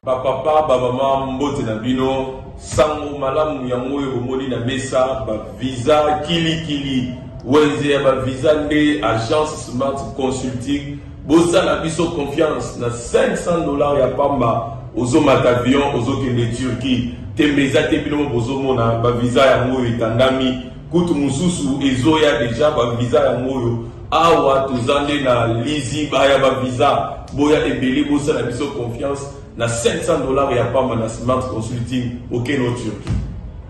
Papa, maman, mbote na bino, sango malamu ya moyo omoni na mesa, ba visa kili, wenze ya ba visa nde agence Smart Consulting, bosa na biso confiance na $500 ya pamba, ozo matavion, ozo kende Turquie, tembeza te bino bozo mona, ba visa ya moyo itandami, kutu mususu ezoya deja ba visa ya moyo, awa tozande na lizi baya ba visa, boya ebeli bosa na biso confiance, na $500 ya pamba na Smart Consulting au Kenya Turquie.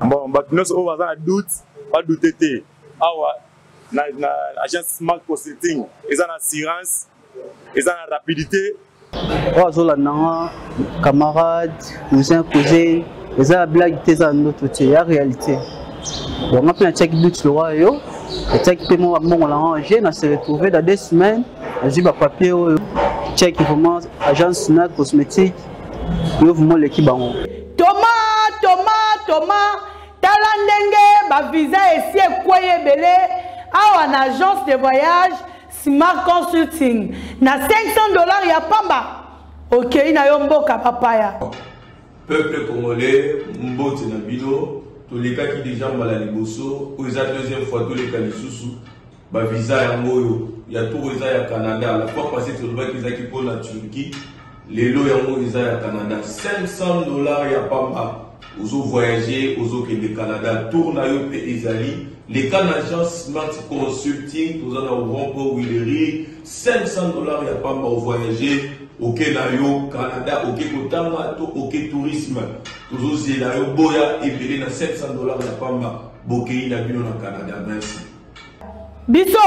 Bon, nous on va doute, pas douter te. Awa na agence Smart Consulting, ils ont assurance, ils ont rapidité. Ozola na camarade, cousin, cousin, ils ont blague tes en notre côté, la réalité. Bon, on a fait check doute le roi yo, et check paiement à mon arrangé, on s'est retrouvé dans 2 semaines, on dit papier check vraiment agence Smart Cosmétique. Thomas, talandenge ba visa esi ekwaye belé awa na agence de voyage Smart Consulting na $500 ya pamba. OK, ina yo mboka papaya. Peuple congolais, mbote na bino, to leka ki déjà mbala liboso, o eza deuxième fois to leka lisusu, ba visa ya ngoyo, ya to eza ya Canada, la fois passée to leba ki za ki pour la Turquie. Les lots yango ils à Canada $500 ya pamba ozo voyager ozo ke de Canada tourna yo pe ezali les Canadiens Smart Consulting tous en Europe Willery $500 ya pamba au voyager au Kenya yo Canada au Kotanga to au tourisme tous zela yo boya ebele na $500 ya pamba bokei na bino na Canada. Merci biso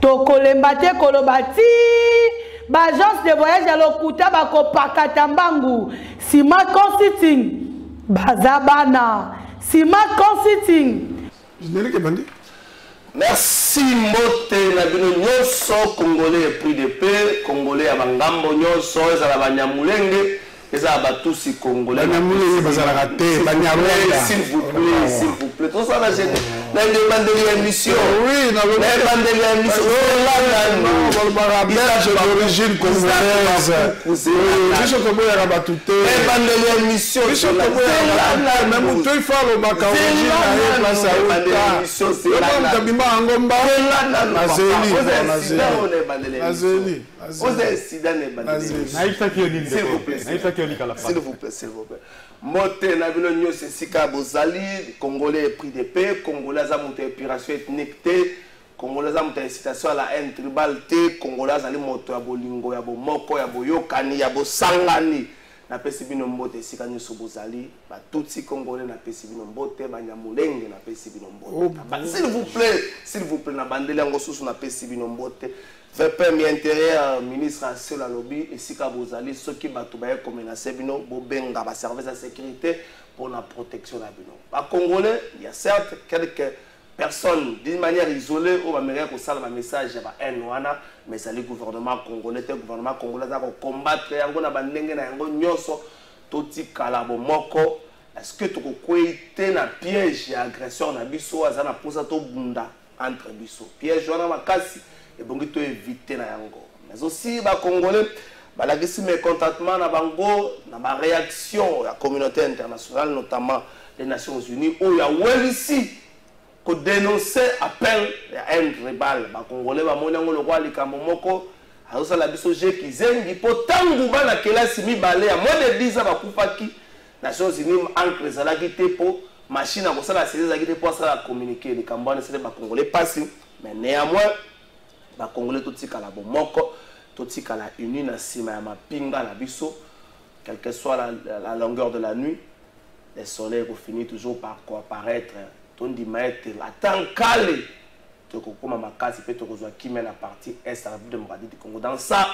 to kolembate kolobati Agence de voyage à l'Okuta bako pakatambangu Smart Consulting bazabana Smart Consulting. Merci Mote na bino nyoso congolais pris de paix congolais ya bangambo nyoso ezala banyamulenge ezala batusi congolais banyamulenge bazala raté banyamulenge s'il vous plaît tout ça là j'ai na demandé l'émission oui na demandé l'émission là d'origine congolaise biso komo ya batute demandé l'émission biso komo ya même toi il faut le bac origine na place à l'émission c'est là tabima ngomba azeli s'il vous plaît. Moté na bino nyose sika bozali congolais pris de paix congolais za monte opération ethnique té congolais za monte incitation à la haine tribale té congolais za moto ya bolingo ya bomoko ya boyokani ya bosangani na pesi bino mbote sika nyoso bozali ba tutsi congolais na pesi bino mbote ba nyamulenge na pesi bino mbote s'il vous plaît na bandeli yango susu na pesi bino mbote VP intérieur ministre à seul lobby et si Kabozali ceux qui battent comme menacer bino bobenga ba service de sécurité pour la protection de bino. Ba Congolais, il y a certes quelques personnes d'une manière isolée au Amérique au salle message ba enwana mais ça le gouvernement congolais a combattre yango na bandenge na yango nyoso toti kala bomoko est-ce que tu koité na piège et agression na biso azana posa to bunda entre biso piège wana makasi et bon to éviter na yango mais aussi ba congolais ba la gisi mécontentement na bango na ba réaction la communauté internationale notamment les Nations Unies où ya ici ko dénoncer appel à haine tribale ba congolais ba monango le roi likambo moko azosa la biso je kizengi potangu bana kelasi mibale ya moins de 10 ans ba kupaki Nations Unies encre ezalaki te po machine à kosala ezalaki te po ça communiquer likambo wana c'est ba congolais passé mais néanmoins ba congolais totika la bomoko totika la uni na sima ya mapinga na biso quelle que soit la longueur de la nuit le soleil finit toujours par apparaître tondi maître attend calé to kokoma makasi pe to kozwa qui mène la partie est la République démocratique du Congo. Dans ça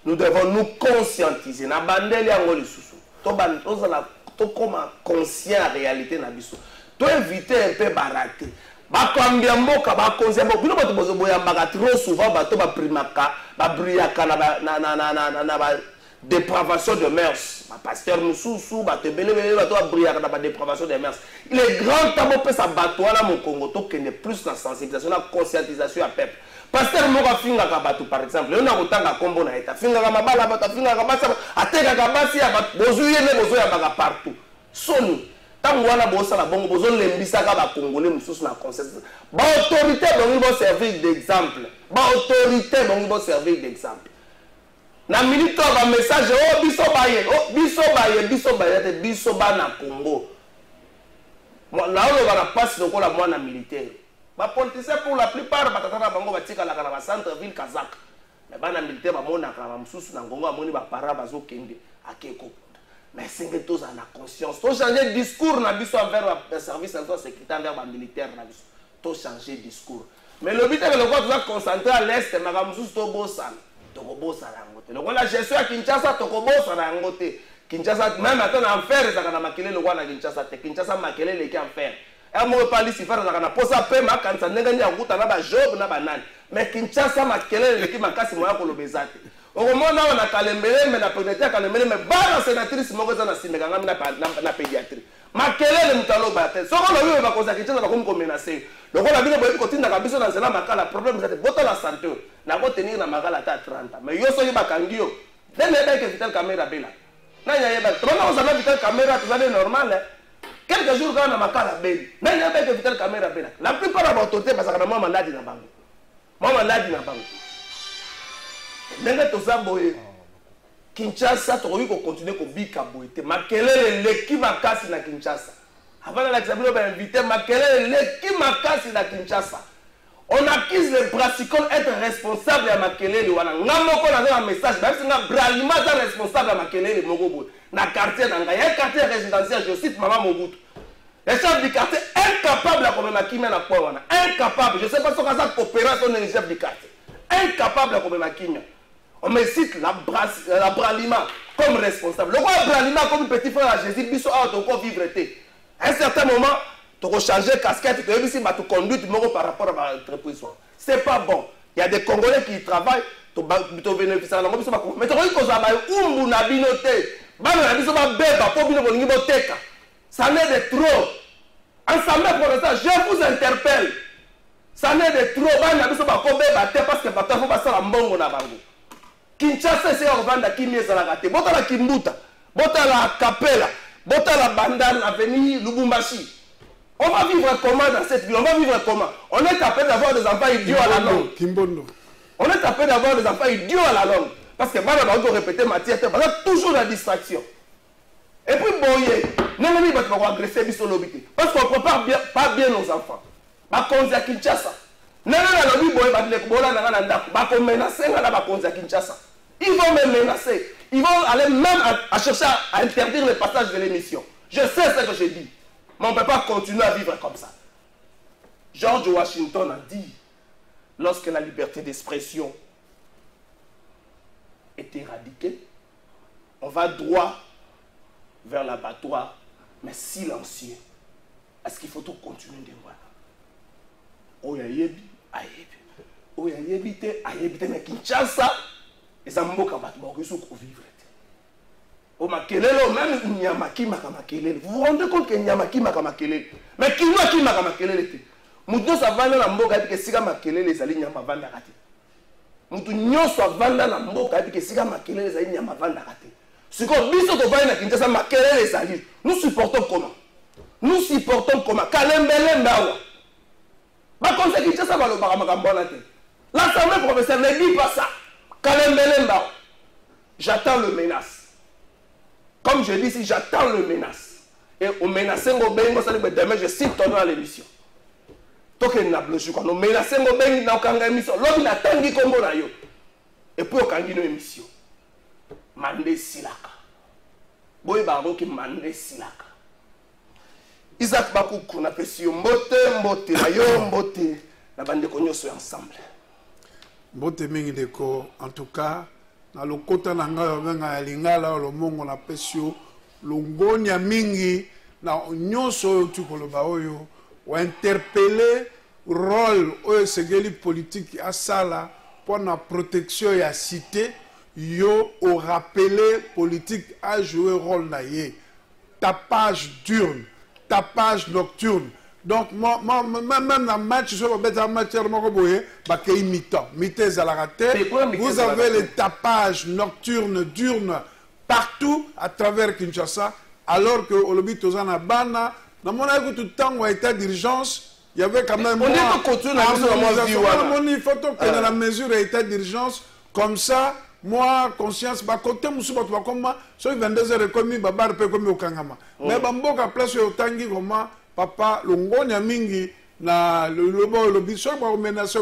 nous devons nous conscientiser na bandeli yango lisusu to ban to koma conscient la réalité na biso to éviter un peu barater bakwambia mboka bakonzia mboka bino bato bozoboya mbaka trop souvent bato baprimaka babriyaka na ba dépravation de mœurs. Pasteur Moussoussou, dépravation de mœurs. Il est grand temps pour ça bateau là mon Congo qui n'est plus la sensibilisation, la conscientisation à peuple. Pasteur Moga Finga Kabatou par exemple, on a autant de combo na eta. Finga Kamabala, Finga Kabasa, Ateka Kabasi, Bozuye ne Bozoya Baga partout. Sonu. Tant qu'on a bossé la bonne bozo l'embissa Kaba Congolais Moussous na conscience. Ba autorité donc ils vont servir d'exemple. Ba autorité donc ils vont servir d'exemple. Na milito ba message oh biso baye biso ba na Congo. Là on va la passe donc la moi na militaire. Ba politicien pour la plupart batata bango batika la kana centre ville Kazak. Mais ba na militaire ba mona kama msusu na ngongo amoni ba para bazo kende akeko. Mais c'est que tous en a conscience. Tout changer discours na biso envers le service de sécurité envers ba militaire na biso. Tout changer discours. Mais le but est que le quoi doit concentrer à l'est na msusu to bosan. Tokobosa la ngote. Le la gestion à Kinshasa tokobosa la ngote. Kinshasa même attends en faire ça kana makele le na Kinshasa te. Kinshasa makele le ki en faire. Et moi parler si faire ça kana posa pe ma kansa nenga nya nguta na ba job na banane. Mais Kinshasa makele le ki makasi moya ko lobezate. Okomona na kalembele mais na peut-être kalembele mais ba sénatrice moko za na simeka ngami na pédiatrie. Makele le mutalo bate. Soko lo yo ba ko za Kinshasa ba ko menacer. Le rôle de la continue à biso dans la makala problème c'est boto la santé na ko tenir na makala ta 30 mais yo so yi bakangio dès le que vital caméra bela na ya ba trop na osana vital caméra tout ça est normal quelques jours quand na makala beli na ya ba que vital caméra bela la plupart de autorité parce que na moi malade na bango ndenge to zamboye Kinshasa to ko continuer ko bika boité makelele leki makasi na Kinshasa. Avant l'examen, on a invité Makelele, l'équipe Makasi de Kinshasa. On accuse les brassicoles être responsables à Makelele. On a un message, même si on a Bralima responsable à Makelele, Mogobo. Dans le quartier, dans un quartier résidentiel, je cite Maman Mobutu. Les chefs du quartier incapables à commettre Makime na Powana. Incapables. Je ne sais pas si on a coopération dans les chefs du quartier. Incapables à commettre Makime. On me cite la Bralima comme responsable. Le roi Bralima comme petit frère à Jésus, Bissot a encore vivre. À un certain moment, tu vas changer de casquette, tu vas te conduire par rapport à l'entreprise. Ce n'est pas bon. Il y a des Congolais qui travaillent, tu vas bénéficier de la mobilité. Mais tu vas dire que tu vas ça n'est de trop. Ensemble, pour l'instant, je vous interpelle. Ça n'est de trop. Parce que tu vas faire un Kinshasa, c'est un vendre qui est à la gâte. Bota la Kimbuta, bota la Capella. Bota la bandane avenue Lubumbashi. On va vivre comment dans cette ville? On va vivre comment? On est tapé d'avoir des enfants idiots à la langue. On est tapé d'avoir des enfants idiots à la langue. Parce que maintenant, on doit répéter matière, parce que toujours la distraction. Et puis, boye, non, on va agresser biso lobité. Parce qu'on ne prépare pas bien nos enfants. Ba konzi à Kinshasa. Non, non, boye, ba menacer la konzi à Kinshasa. Ils vont me menacer. Ils vont aller même à chercher à interdire le passage de l'émission. Je sais ce que je dis. Mais on ne peut pas continuer à vivre comme ça. George Washington a dit, lorsque la liberté d'expression est éradiquée, on va droit vers l'abattoir, mais silencieux. Est-ce qu'il faut tout continuer de voir? Oyayebi, ayebi. Oyayebi, ayebi, mais Kinshasa, et Amboka Batmoko, ils sont vivre. Au Makelele, même Nyamaki Makamakelele. Vous vous rendez compte que Nyamaki Makamakelele. Mais qui m'a qui Makamakelele? Moutou sa vanda na mboka que siga Makelele zali Nyama vanda kati. Moutou nyoso vanda na mboka que siga Makelele zali Nyama vanda kati. Ce qu'on biso to vanda Kinshasa Makelele zali. Nous supportons comment? Nous supportons comment? Kalembele mbawa. Ba konse Kinshasa ba lo ba makambona te. L'Assemblée provinciale ne dit pas ça. Kalembele mbawa. J'attends le menace. Comme je dis ici, j'attends le menace. Et au menacer, demain, je cite ton nom à l'émission. Tant que n'a bloqué, quand on menace, on a émission. L'homme n'a pas dit comme on. Et puis, on a une émission. Mandé Silaka. Boy Baron qui mandé Silaka. Isaac Bakoukou n'a pas su mbote, ayo mbote. La bande de cognos sont ensemble. Mbote Mingideko, en tout cas. Na lokota na nga benga lingala lo mongo na pesio longonya mingi na nyonso tu koloba oyo wa interpeller rôle oyo segeli politique asala pour na protection ya cité yo au rappelé politique a joué rôle naïe. Tapage diurne, tapage nocturne. Donc, même dans le match, je vais un match, vous avez les tapages nocturnes, diurnes, partout à travers Kinshasa, alors que Olobi Tozana Bana, dans mon avis, tout le temps, en état d'urgence, il y avait quand même on dit que continue il faut que dans la mesure d'état d'urgence, comme ça, moi, conscience, bah, côté Moussouba, tu vas comme sur 22h comme Babar peut comme au Kangama. Mais Bamboka place au Tangi comme papa, le Ngonia Mingi, na le biso, bah, menacer,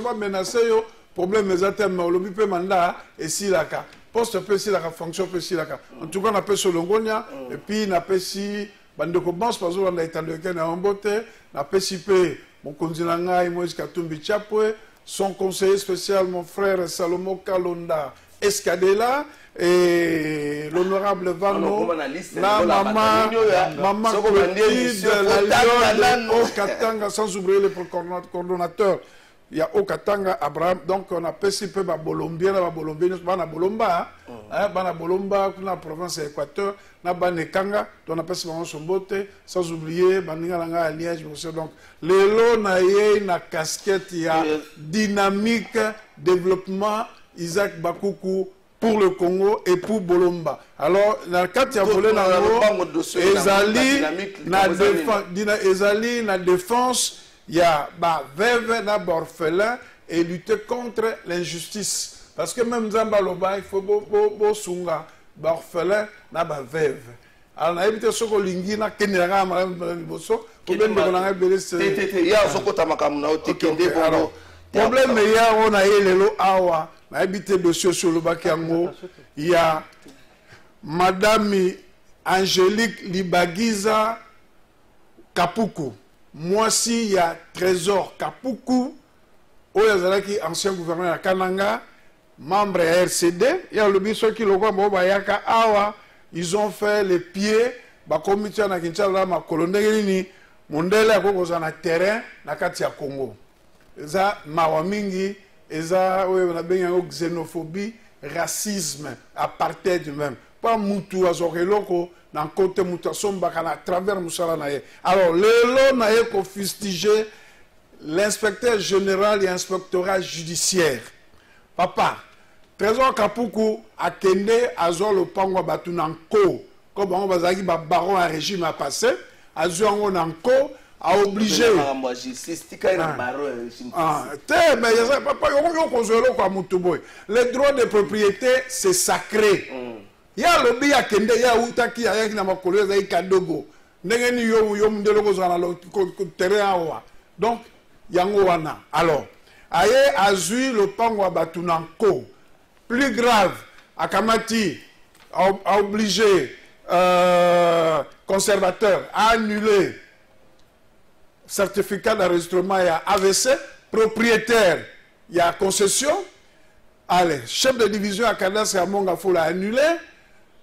problème les attentes, mais le bipe mandat, et si la cas, poste peut si la fonction peut si la cas. En tout cas, on appelle sur le Ngonia, et puis on appelle si, bande commence, parce qu'on a été en Ken à Ambote, on appelle si peu, mon continent, Moïse Katumbi Chapwe, son conseiller spécial, mon frère Salomon Kalonda. Escadela et l'honorable Vano, la maman Clotilde, la Lyon, Okatanga, sans oublier le coordonnateur, il y a Okatanga, Abraham, donc on a participé à Bolomba, dans la province de l'Équateur, dans la Kanga, on a participé à Sombote, sans oublier Baningalanga à Liège, donc les lots na casquette, il y a dynamique, développement. Isaac Bakoukou pour le Congo et pour Bolomba. Alors, dans le cas de la défense, il y a veuve, orphelin et lutter contre l'injustice. Parce que même Zambaloba, il faut beau sunga, orphelin, veuve. Alors, on a évité ce que l'ingui n'a qu'un erreur, madame Bosso, pour bien de blessé. Il y a ce que tu as problème, il y a on a eu awa. Habité dossier sur le Bakiango, il y a Madame Angélique Libagiza Kapuku. Moi aussi, il y a Trésor Kapuku, qui ancien gouverneur à Kananga, membre RCD. Il y a le biso qui le voit, Awa. Ils ont fait les pieds, la commission à Kinshasa, ma colonne, Mondele a un terrain, na Katia Congo. Ça, Mawamingi. Et ça, on a bien une xénophobie, racisme, apartheid même. Pas Moutou Azoreloko, dans le côté Moutou Sombakana, à travers Moussala Naye. Alors, le lot Naye qu'on fustigé l'inspecteur général et l'inspectorat judiciaire. Papa, Trésor Kapuku a kende Azor le Pangwa Batunanko, comme on va dire, baron un régime à passer, Azor Nanko, a obligé. Les droits de propriété, c'est sacré. Il y a le bi à Kende, il y a Outaki, il y a Namakolo, il y a Kadogo. Donc, il y a Ngowana. Alors, Aye Azui, le Pangwa Batunanko. Plus grave, Akamati a obligé conservateur à annuler certificat d'enregistrement, il y a AVC, propriétaire, il y a concession. Allez, chef de division à Cadastre à Mongafo l'a annulé.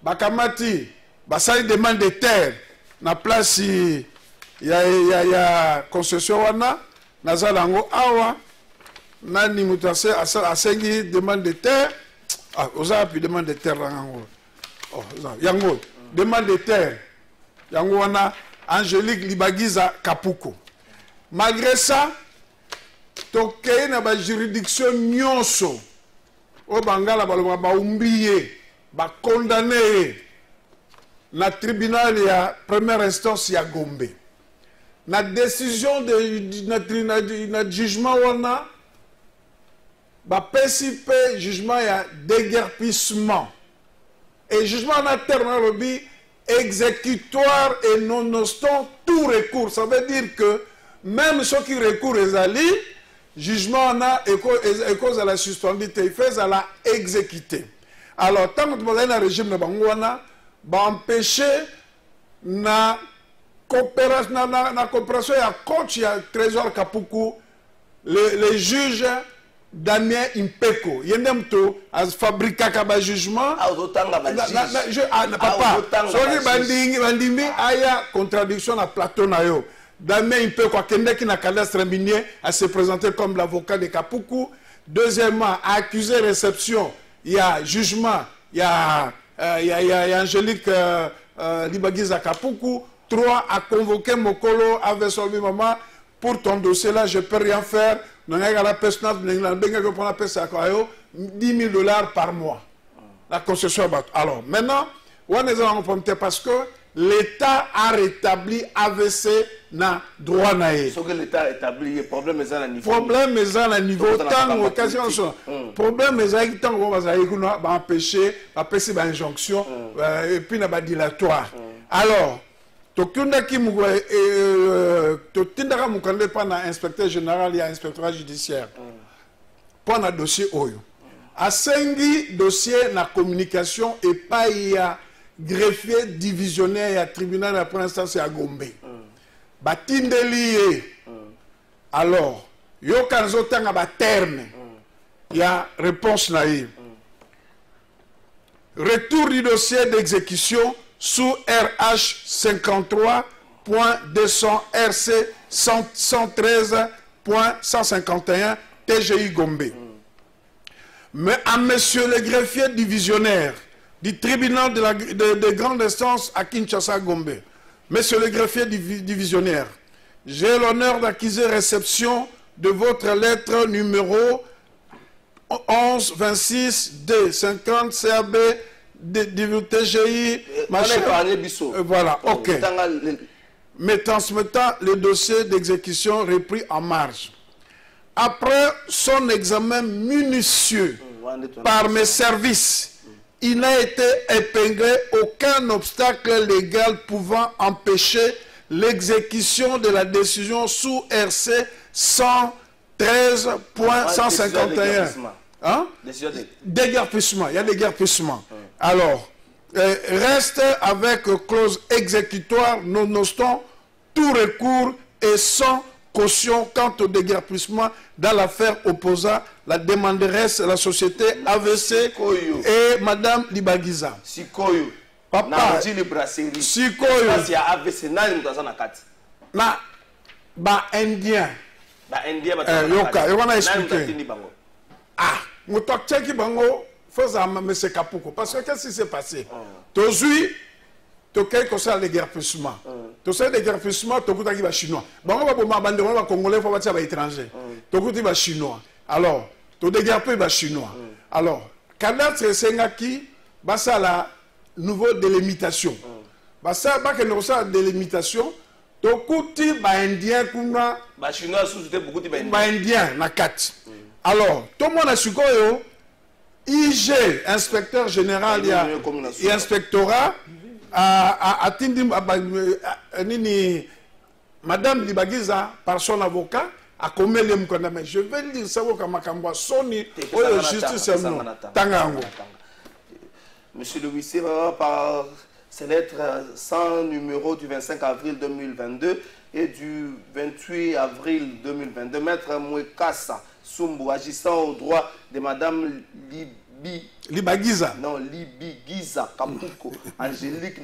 Bakamati, ça il demande des terres. Na place, il y a concession wana, Nazalango Awa, Nani Moutase, Asengi demande des terres. Ah, Oza puis demande des terres. Oh, Yango, demande des terres. Yango wana, Angélique Libagiza Kapuko. Malgré ça, tokei na ba juridiction nyonso o bangala baloma ba umbiye ba condamné na tribunal ya première instance ya Gombe. Na décision de na jugement wana ba participer jugement ya déguerpissement. Et jugement na terme lobi exécutoire et non obstant tout recours. Ça veut dire que même ceux qui recourent aux alliés, jugement a et cause à la suspendité, il fait à la exécuter. Alors, tant que vous avez un régime de Bangouana, va empêcher la coopération à coach, il y a Trésor Kapuku, les juges Damien Impeko. Il y a un peu de fabriquer un jugement. Papa, il y a contradiction à Platon. Damien Impeko, qui n'a cadastre minier, à se présenter comme l'avocat de Kapuku. Deuxièmement, accusé réception, il y a jugement il y a Angélique Libagiza Kapuku. 3 à convoquer Mokolo avec son maman pour ton dossier là, je ne peux rien faire. 10 000 $ par mois. La concession. Alors maintenant, on est en compte parce que l'État a rétabli AVC na droit naé. Ce que l'État a rétabli, le problème est à niveau. Problème est à niveau. Tant occasion, problème est à tant on va empêcher, empêcher l'injonction et puis na dilatoire. Alors, tokunda ki mugwe totindaka mukande pa na inspecteur général et inspecteur judiciaire. Pour un dossier oyo. Asengi dossier na communication et pas il y a greffier divisionnaire et tribunal de première instance à Gombe. Batindeli. Alors, yo kanzo tanga ba terme. Il y a réponse naïve. Retour du dossier d'exécution sous RH 53.200 RC 113.151 TGI Gombe. Mais à monsieur le greffier divisionnaire du tribunal de grande instance à Kinshasa Gombe, monsieur le greffier divisionnaire, j'ai l'honneur d'acquérir réception de votre lettre numéro 1126 D 50 CAB du TGI. Voilà, ok. Mais transmettant le dossier d'exécution repris en marge. Après son examen minutieux par mes services, il n'a été épinglé aucun obstacle légal pouvant empêcher l'exécution de la décision sous RC 113.151. Hein? Déguerpissement. Il y a déguerpissement. Alors, reste avec clause exécutoire, nonobstant tout recours et sans caution quant au déguerpissement dans l'affaire opposant la demanderesse la société AVC et Madame Libagiza. Sikoyo. Papa. Sikoyo. Na ba indien. Ba indien yoka yona expliquer. Ah, moto tcheki bango faza monsieur Kapuko parce que qu'est-ce qui s'est passé? Tozui to quelque chose le déguerpissement. To sais déguerpissement to kuta ki ba chinois. Bango ba boma bande ba congolais faut ba tia ba étranger. To kuti ba chinois. Alors, to déguerpé ba chinois. Alors, cadastre sengaki ba ça la nouveau délimitation. Ba ça ba que nous ça délimitation to kuti ba indien kuna ba chinois sous beaucoup de ba indien na kat. Alors, tout le monde a su quoi IG, inspecteur général et inspectorat à Madame Libagiza par son avocat a commis le mkoname. Je vais dire ça au Kamakamba Sony ou justice Tangango. Monsieur le huissier, par ces lettres sans numéro du 25 avril 2022 et du 28 avril 2022, Maître Mouekassa Sumbu, agissant au droit de Madame Libagiza. Non, Libagiza Kapuko. Angélique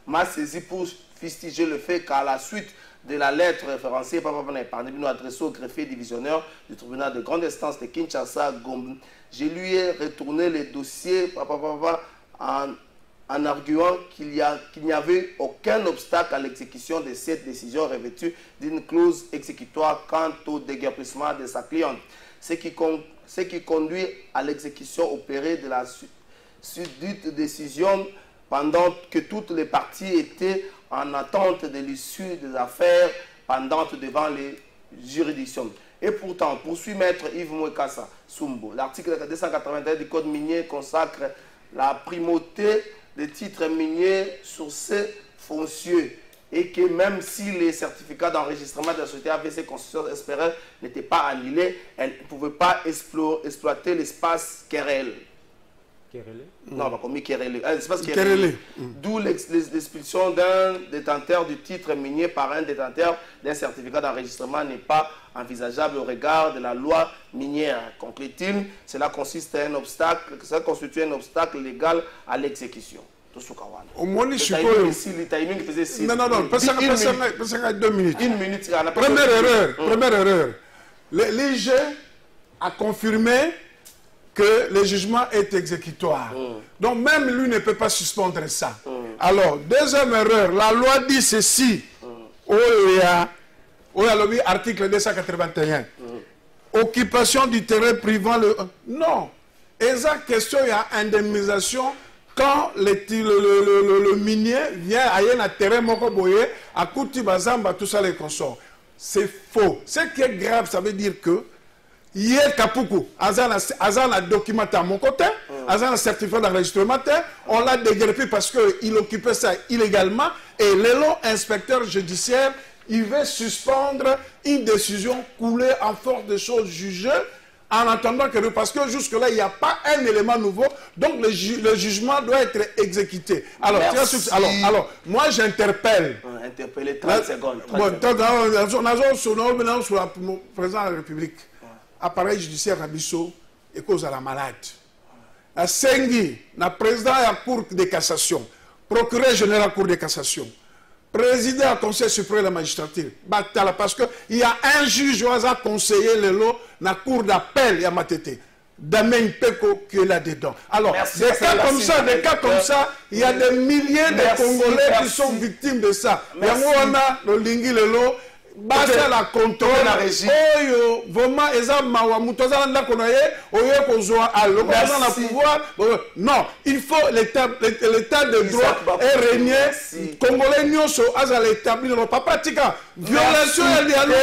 m'a saisi pour fustiger le fait qu'à la suite de la lettre référencée par nous adressée au greffier divisionnaire du tribunal de grande instance de Kinshasa, Gombe, je lui ai retourné les dossiers en arguant qu'il n'y avait aucun obstacle à l'exécution de cette décision revêtue d'une clause exécutoire quant au déguerpissement de sa cliente. Ce qui conduit à l'exécution opérée de la sudite décision pendant que toutes les parties étaient en attente de l'issue des affaires pendantes devant les juridictions. Et pourtant, poursuit Maître Yves Mouekassa Sumbu, l'article 281 du Code minier consacre la primauté des titres miniers sur ces foncieux et que même si les certificats d'enregistrement de la société AVC Construction espéraient n'étaient pas annulés, elle ne pouvait pas exploiter l'espace Kerel. Non, pas comme Kerel. L'espace Kerel. D'où l'expulsion d'un détenteur du titre minier par un détenteur d'un certificat d'enregistrement n'est pas envisageable au regard de la loi minière. Conclut-il, cela consiste à un obstacle, ça constitue un obstacle légal à l'exécution. Au moins, je suis pas. Non, pas 2 minutes. Une minute. Première erreur. L'IG a confirmé que le jugement est exécutoire. Donc même lui ne peut pas suspendre ça. Alors, deuxième erreur, la loi dit ceci. Article 281. Occupation du terrain privant le... Non. Et ça, question, il y a indemnisation quand le minier vient à un terrain mokoboye, à Kouti Bazamba, tout ça les consorts. C'est faux. Ce qui est grave, ça veut dire que hier Kapuku, Azan a documenté à mon côté, Azan a certifié d'enregistrement, on l'a dégreffé parce qu'il occupait ça illégalement et l'élan inspecteur judiciaire, il veut suspendre une décision coulée en force de choses jugées en attendant que... Parce que jusque-là, il n'y a pas un élément nouveau, donc le jugement doit être exécuté. Alors, moi j'interpelle... Interpeller 30 secondes. Sur le président de la République, appareil judiciaire Abisso et cause à la malade. La Sengi, le président de la Cour de cassation, procureur général de la Cour de cassation, président du Conseil suprême de la magistrature, parce qu'il y a un juge qui a conseillé le lot dans la Cour d'appel, il y a Matete. Damien Peko qui est là-dedans. Alors, des cas comme ça, il y a des milliers de Congolais qui sont victimes de ça. Il y a le Lingui le lot. Basa la contrôle la régie. Oyo vraiment ezama mutoza nda konaye oyo kozwa allo dans la pouvoir. Non, il faut l'état de droit est régné. Congolais nyoso aza l'établir no papatika violation ya loi.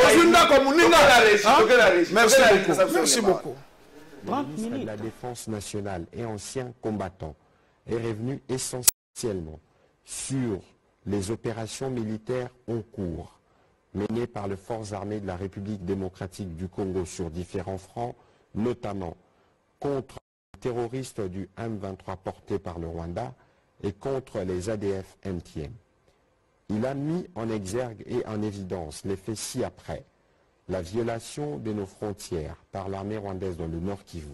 Ozunda comme ninga. Merci beaucoup. Le ministre de la Défense nationale et ancien combattant est revenu essentiellement sur les opérations militaires en cours menées par les forces armées de la République démocratique du Congo sur différents fronts, notamment contre les terroristes du M23 portés par le Rwanda et contre les ADF MTM. Il a mis en exergue et en évidence les faits ci-après: la violation de nos frontières par l'armée rwandaise dans le Nord Kivu,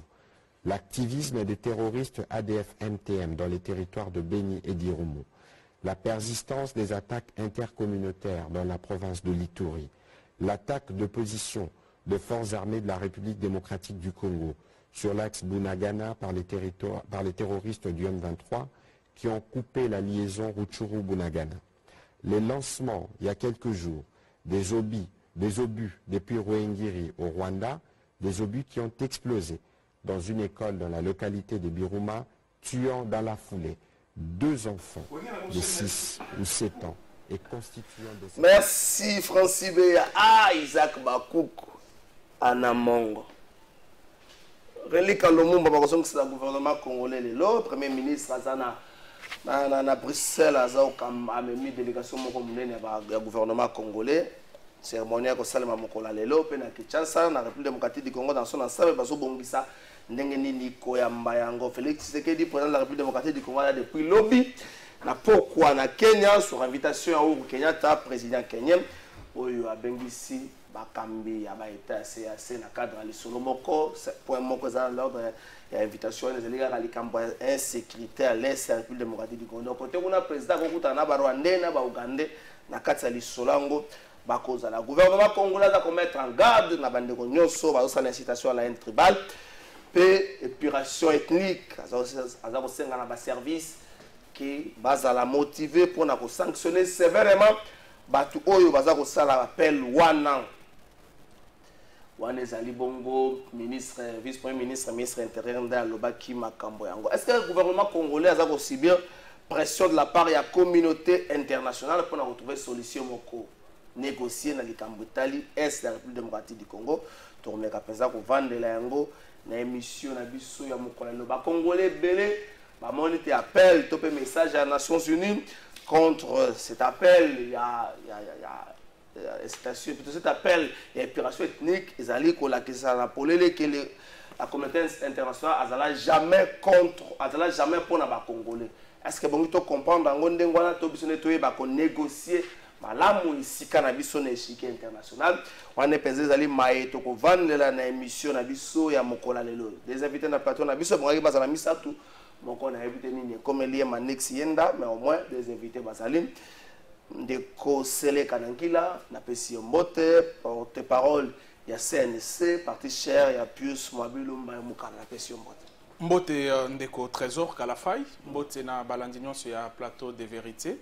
l'activisme des terroristes ADF MTM dans les territoires de Beni et d'Irumu, la persistance des attaques intercommunautaires dans la province de l'Ituri, l'attaque de position de forces armées de la République démocratique du Congo sur l'axe Bunagana par les terroristes du M23 qui ont coupé la liaison Rutshuru-Bunagana. Les lancements, il y a quelques jours, des obus depuis Ruengiri au Rwanda, des obus qui ont explosé dans une école dans la localité de Biruma, tuant dans la foulée 2 enfants de 6 ou 7 ans et constituant des... Merci Francis Béa. Isaac Bakouk, Anamongo. Relique à l'Omumba, c'est le gouvernement congolais, le Premier ministre Azana, à Bruxelles, a mis délégation du gouvernement congolais. Cérémonie ko salama mokola lelo pe na Kinshasa na République démocratique du Congo dans son ensemble bazo bongisa ndenge nini ko ya mbayango Félix Tshisekedi président de la République démocratique du Congo depuis lobby na pourquoi na Kenya sur invitation ya Uhuru Kenyatta président kenyan oyo abengisi bakambi ya ba état CAC na cadre ali solo moko point moko za l'ordre ya invitation les élèves à likambo insécurité à l'est de la République démocratique du Congo côté kuna président ko kutana ba Rwandais na ba Ougandais na kati ali solango. Le gouvernement congolais a mettre en garde na bandeko nyonso bazo l'incitation à la haine tribale et épuration ethnique aza ko senga na ba service qui baza la motiver pour na ko sanctionner sévèrement batu oyo baza ko sala appel wana ezali bongo ministre vice-premier ministre ministre intérieur nda lobaki makambo yango. Est-ce que le gouvernement congolais a ko subir pression de la part de la communauté internationale pour retrouver solution moko négocier dans les Cambotali est de la République démocratique du Congo to remeka penza ko vendre la yango na émission na biso ya mokola lo ba congolais belé ba monite appel topé message à Nations Unies contre cet appel il y a cet appel et épuration ethnique ezali ko la kisa na polele que la communauté internationale azala jamais contre azala jamais pour na ba congolais. Est-ce que bon to comprendre ngonde ngwana to biso netoye ba ko négocier malamu isika na biso na échiquier international wana penza ezali maye to ko vandela na émission na biso ya mokola lelo des invités na plateau na biso bongaki bazala misatu moko na invité nini comme lié Manex Yenda mais au moins des invités bazali ndeko Sele Kanankila na pesi mbote porte-parole il y a CNC, parti cher, il y a Pius Mabilo Mbaye la question Mbote ndeko Trésor Kalafay, Mbote na balandinyon sur un plateau de vérité.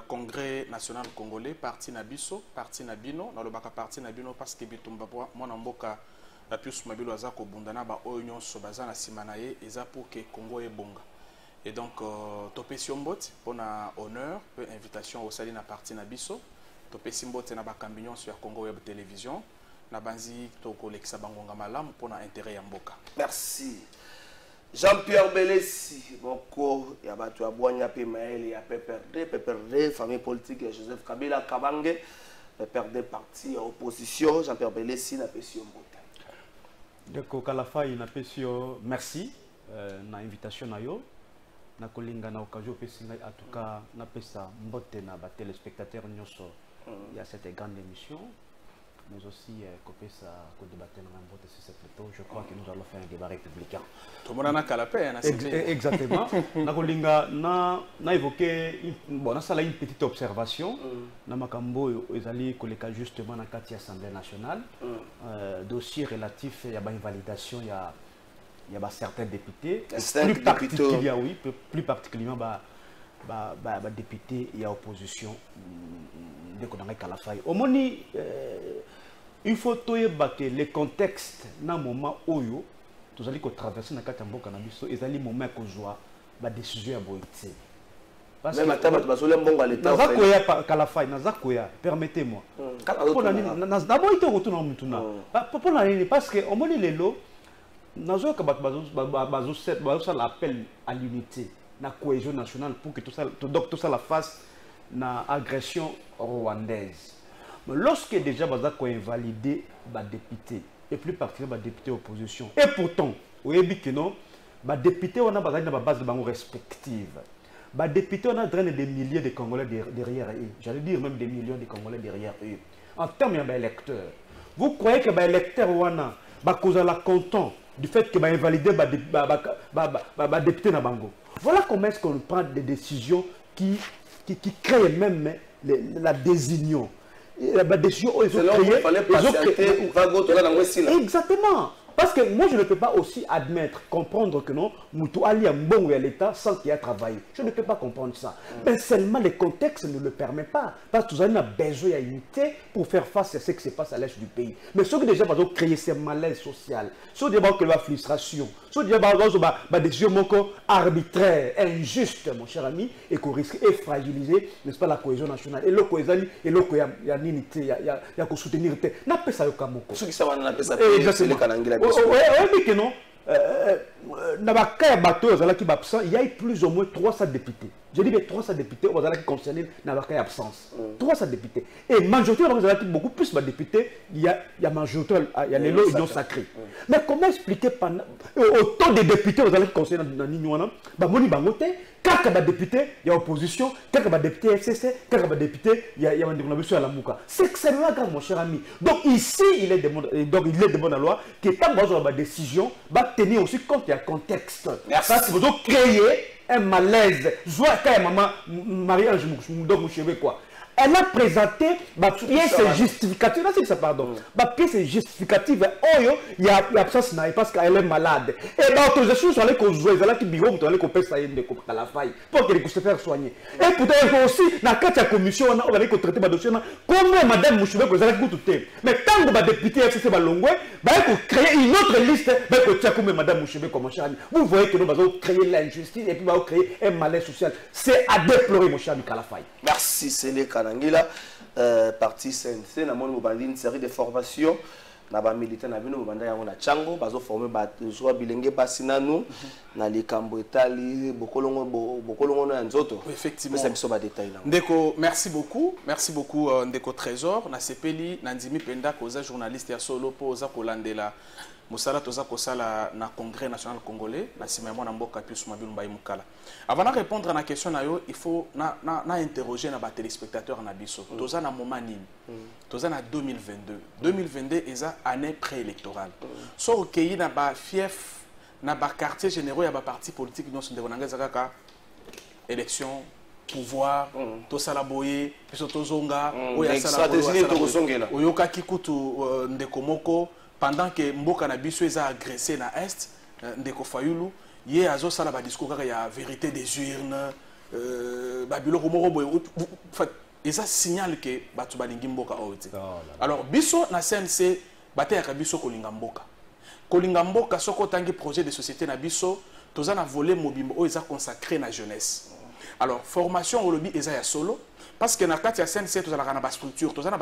Congrès national congolais, parti Nabiso, parti Nabino, dans le baka parti Nabino parce que bitumba mon amboka Pius Mabilo azako bundana ba oignon sobaza na simanaye eza pour que Congo est bonga. Et donc topé Siombot pour na honneur, peu invitation au sali na parti Nabiso, topé Simbot na ba cambignon sur Congo Web Télévision, na banzi toko lexa bangonga malam pour na intérêt ya mboka. Merci. Jean-Pierre Belessi, Boko, il y a Batu Abouania Pimael, il y a PPRD, famille politique, Joseph Kabila Kabange, PPRD parti opposition, Jean-Pierre Belessi, n'a pas su Donc, Kalafay, n'a pas su merci, na invitation na yo, na kolinga na occasion, en tout cas, n'a pas ça, mbote na ba téléspectateurs nyoso, il y a cette grande émission. Mais aussi copier ça, débattre sur cette plateau. Je crois que nous allons faire un débat républicain. Tout le monde a calapé, exactement. Na évoqué une petite observation. Na makambo ezali koleka justement na kati Assemblée nationale. Dossier relatif à une validation il y a certains députés. Plus particulièrement députés il y a opposition de Konanga Kalafay. Au moni il faut que le contexte dans le moment où nous allons traverser dans le cannabis et dans le moment où nous avons la décision à boiter. Parce que permettez-moi. Parce que au moment où nous avons l'appel à l'unité, la cohésion nationale pour que tout ça la fasse na agression rwandaise. Mais lorsque déjà Bazak a invalidé les députés, et plus particulièrement les députés opposition, et pourtant, vous voyez que non, les députés ont une base respective. Les députés ont des milliers de Congolais derrière eux. J'allais dire même des millions de Congolais derrière eux. En termes d'électeurs, vous croyez que les électeurs sont contents du fait que va invalider les députés na bango. Voilà comment est-ce qu'on prend des décisions qui créent même la désunion. La décision ils ont créé. Exactement. Parce que moi, je ne peux pas aussi admettre, comprendre que non, Moutou Ali a bon à l'État sans qu'il ait travaillé. Je ne peux pas comprendre ça. Mais seulement le contexte ne le permet pas. Parce que nous avons besoin d'unité pour faire face à ce qui se passe à l'est du pays. Mais ce qui déjà va créer ces malaises sociaux, ce qui va créer la frustration, ce qui va créer des décisions arbitraires, injustes, mon cher ami, et qu'on risque de fragiliser, n'est-ce pas, la cohésion nationale. Et le cohésion, et le il y a une unité, il y a qu'on soutenir. N'a pas ça au Kamoko. Ce qui ça va n'a pas ça. Oui, que non. Il y a plus ou moins 300 députés. Je dis 300 députés qui concernent la absence. 300 députés. Et majorité, beaucoup plus de députés, il y a majorité, il y a les lois union sacrées. Mais comment expliquer autant de députés qui concernent la Nignoana, quand il y a des députés, il y a opposition, quand il y a des députés FCC, quand il y a des députés, il y a un député à la Mouka. C'est extrêmement grave, mon cher ami. Donc ici, il est demandé à la loi que tant que vous avez une décision, va tenir aussi compte du contexte. Parce que vous avez créé un malaise. Je vois quand maman Marie-Ange Mouchebe quoi. Elle a présenté ma pièce justificative. Là, c'est ça, pardon. Ma pièce justificative, il y a l'absence parce qu'elle est malade. Et l'autorisation sur les causes, elle a qui bureau pour aller couper ça à la faille pour qu'elle puisse se faire soigner. Et pourtant, aussi, dans la commission, on va aller traiter le dossier. Comment Madame Mouchoube vous allez tout mais tant que ma députée FCC Balongwe, il faut créer une autre liste, il faut comme Madame Mouchoube comme cher ami. Vous voyez que nous allons créer l'injustice et puis nous allons créer un malaise social. C'est à déplorer, mon cher ami Kalafay. Merci, c'est le cas. Parti CNC, nous avons une série de formations. Nous avons milité dans le Tchango, nous avons formé des joueurs bilingues Bassinano, dans les Cambotali, Bokolongo et Nzoto. Effectivement. Ndeko, merci beaucoup. Merci beaucoup, Ndeko Trésor. Na sepeli, Nandimi Penda, Koza, journaliste à solo, Poza Kolandela. Moussala Toza Kosala na Congrès national congolais, na Simamon Namboka Pius Mabilo Mbaye Mukala. Avant de répondre à la question, il faut interroger les téléspectateurs na biso. Toza na moment nini. Toza na 2022. 2022 est une année préélectorale. So ok na ba fief na ba quartier généraux ya ba parti politique nous sont de élection pouvoir to sala boye biso to zonga oyoka kikutu ndeko moko pendant que mboka na biso eza agressé na est ndeko Fayulu ye azo sala ba discours kaka ya vérité des urnes babiloko moko boye eza signal que batu balingi mboka ote. Alors biso na CNC bateyaka biso kolinga mboka. Kolinga mboka soko tangi projet de société na biso toza na volet mobimbo o eza consacré na jeunesse. Alors formation au lobby eza ya solo parce que na kati ya CNC toza na ba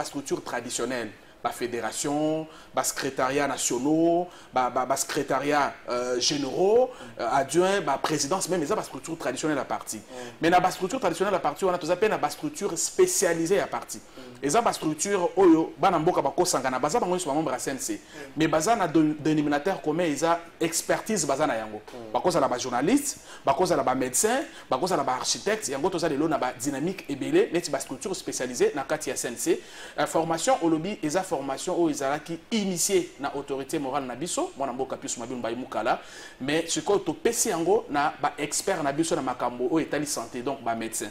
structure traditionnelle. Ba fédération, ba secrétariat nationaux, ba secrétariat généraux, adjoint, ba présidence, même les structures traditionnelles à partie. Mais dans la structure traditionnelle à partie, on a tous appelé la structure spécialisée à partie. Les structures, oyo, banamboka bako sangana, baza bango sur membre à CNC. Mais baza na dénominateur commun, ils ont expertise baza na yango. Bako za la ba journaliste, bako za la ba médecin, bako za la ba architecte, yango toza lelo na ba dynamique et belé, les ba structure spécialisée na kati ya CNC. Formation au lobby, ils formation au Isara qui initié na autorité morale na biso mwana mboka piso mabino ba mukala mais ce ko to pesi yango na ba expert na biso na makambo o etali santé donc ba médecin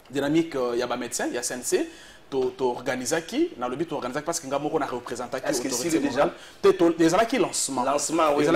dynamique ya ba médecin ya CNC to organisaki na le but to organisaki parce que ngamo na représentant qui autorité déjà des ala qui lancement oui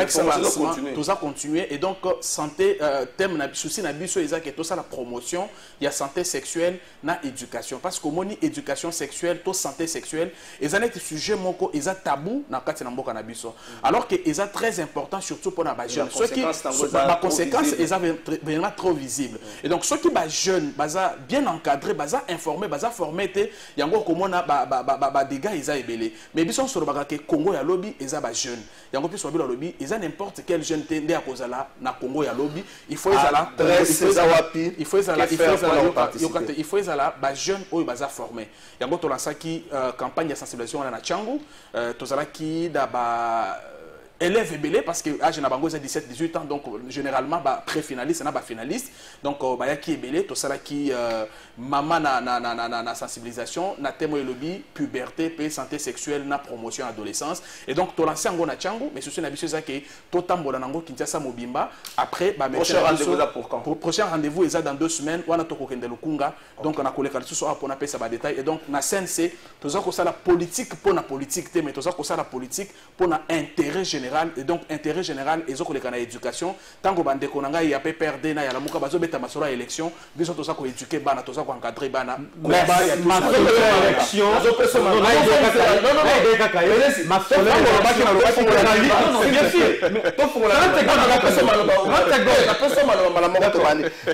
tout ça continuer et donc santé thème na souci na biso ezaki to ça la promotion il y a santé sexuelle na éducation parce que moni éducation sexuelle to santé sexuelle ezana des sujets moko eza tabou na kati na mboka na biso alors que eza très important surtout pour na ba jeunes ceux qui la conséquence eza vraiment trop visible et donc ceux qui ba jeunes baza bien encadré baza informé baza formé yango komona ba dégâts ils a ebelé mais biso sur le que Congo ya lobby ils a ba jeune yango puis sur le lobby ils a n'importe quel jeune tende à cause là na Congo ya lobby il faut ils là ba jeune ou baza formé yango to lança qui campagne de sensibilisation na Tchangu to zala qui da ba élèves ebélé parce que âge na bango 17-18 ans donc généralement ba pré-finaliste na ba finaliste donc ba yaki ebélé to sala qui maman na sensibilisation na thème lobby puberté paix santé sexuelle na promotion adolescence et donc to lancer ngo na Tchangu mais ceci na biso za que to tambola nango Kinshasa mobimba après ba prochain rendez-vous là pour quand prochain rendez-vous est dans 2 semaines wana to kokende lukunga donc na koleka susu pour na pesa ba détail et donc na CNC to za ko sala politique pour na politique mais to za ko sala politique pour na intérêt général et donc intérêt général et zoko lekana éducation tango bande konanga ya PPRD na ya la muka bazo beta masolo élection biso to ça ko éduquer bana to ça ko encadrer bana ma élection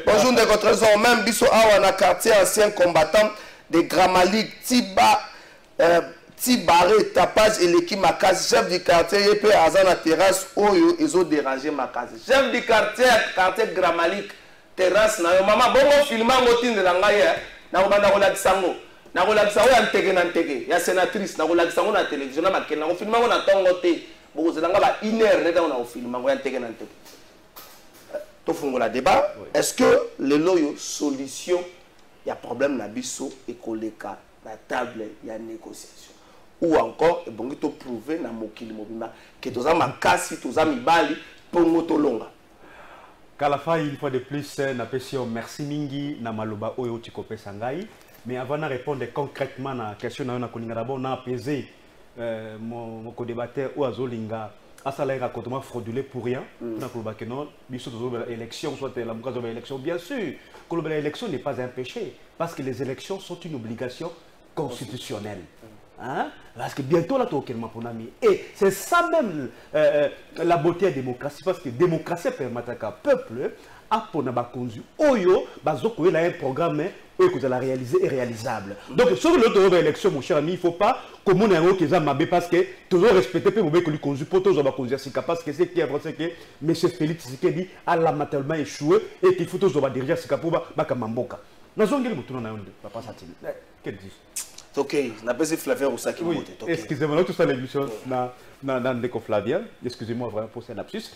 bonjour de trésor même biso awa na quartier ancien combattant de Gramalik Tibaré tapage et l'équipe ma case chef du quartier et puis azana terrasse oyo ils ont dérangé ma case chef du quartier Gramalik terrasse na maman bongo filma ngotinde na ngai na banda ko lakisango na ko lakisa oya nteke na nteke ya sénatrice na ko lakisango na télévision na makena ko filma ngo na tongo te boko zelanga ba 1 heure neta na ko filma ngo ya nteke na nteke to fungola débat est-ce que le loyo solution ya problème na biso et koleka na table ya négociation ou encore ebongi to prouver na mokili mobima que toza makasi toza mibali pongo tolonga Kalafa une fois de plus na pesio merci mingi na maloba oyo tikopesa ngai mais avant de répondre concrètement na question na kolinga d'abord na apaiser mon co-débatteur ou azolinga asala racontement frauduleux pour rien na koloba que non biso tozo élection soit la mukazo ba élection bien sûr koloba l'élection n'est pas un péché parce que les élections sont une obligation constitutionnelle. Hein? Parce que bientôt là, tu as pour ami. Et c'est ça même la beauté de la démocratie. Parce que la démocratie permet à peuple à conduire. Oyo, bazoko il a un programme que la réaliser est réalisable. Donc sur l'autre élection, mon cher ami, il ne faut pas comme on a un qui est parce que toujours respecter peu que lui conduit pour tous conduire parce que c'est qui a pensé que M. Félix Tshisekedi a lamentablement échoué et qu'il faut toujours diriger ce pour Bakamamboka. Nous avons dit que nous avons papa Satine. Qu'est-ce que tu dis? Ok, n'a pas Flavien Roussa qui monte. Excusez-moi, tout ça l'émission dans Ndeko Flavien. Excusez-moi vraiment pour ce lapsus.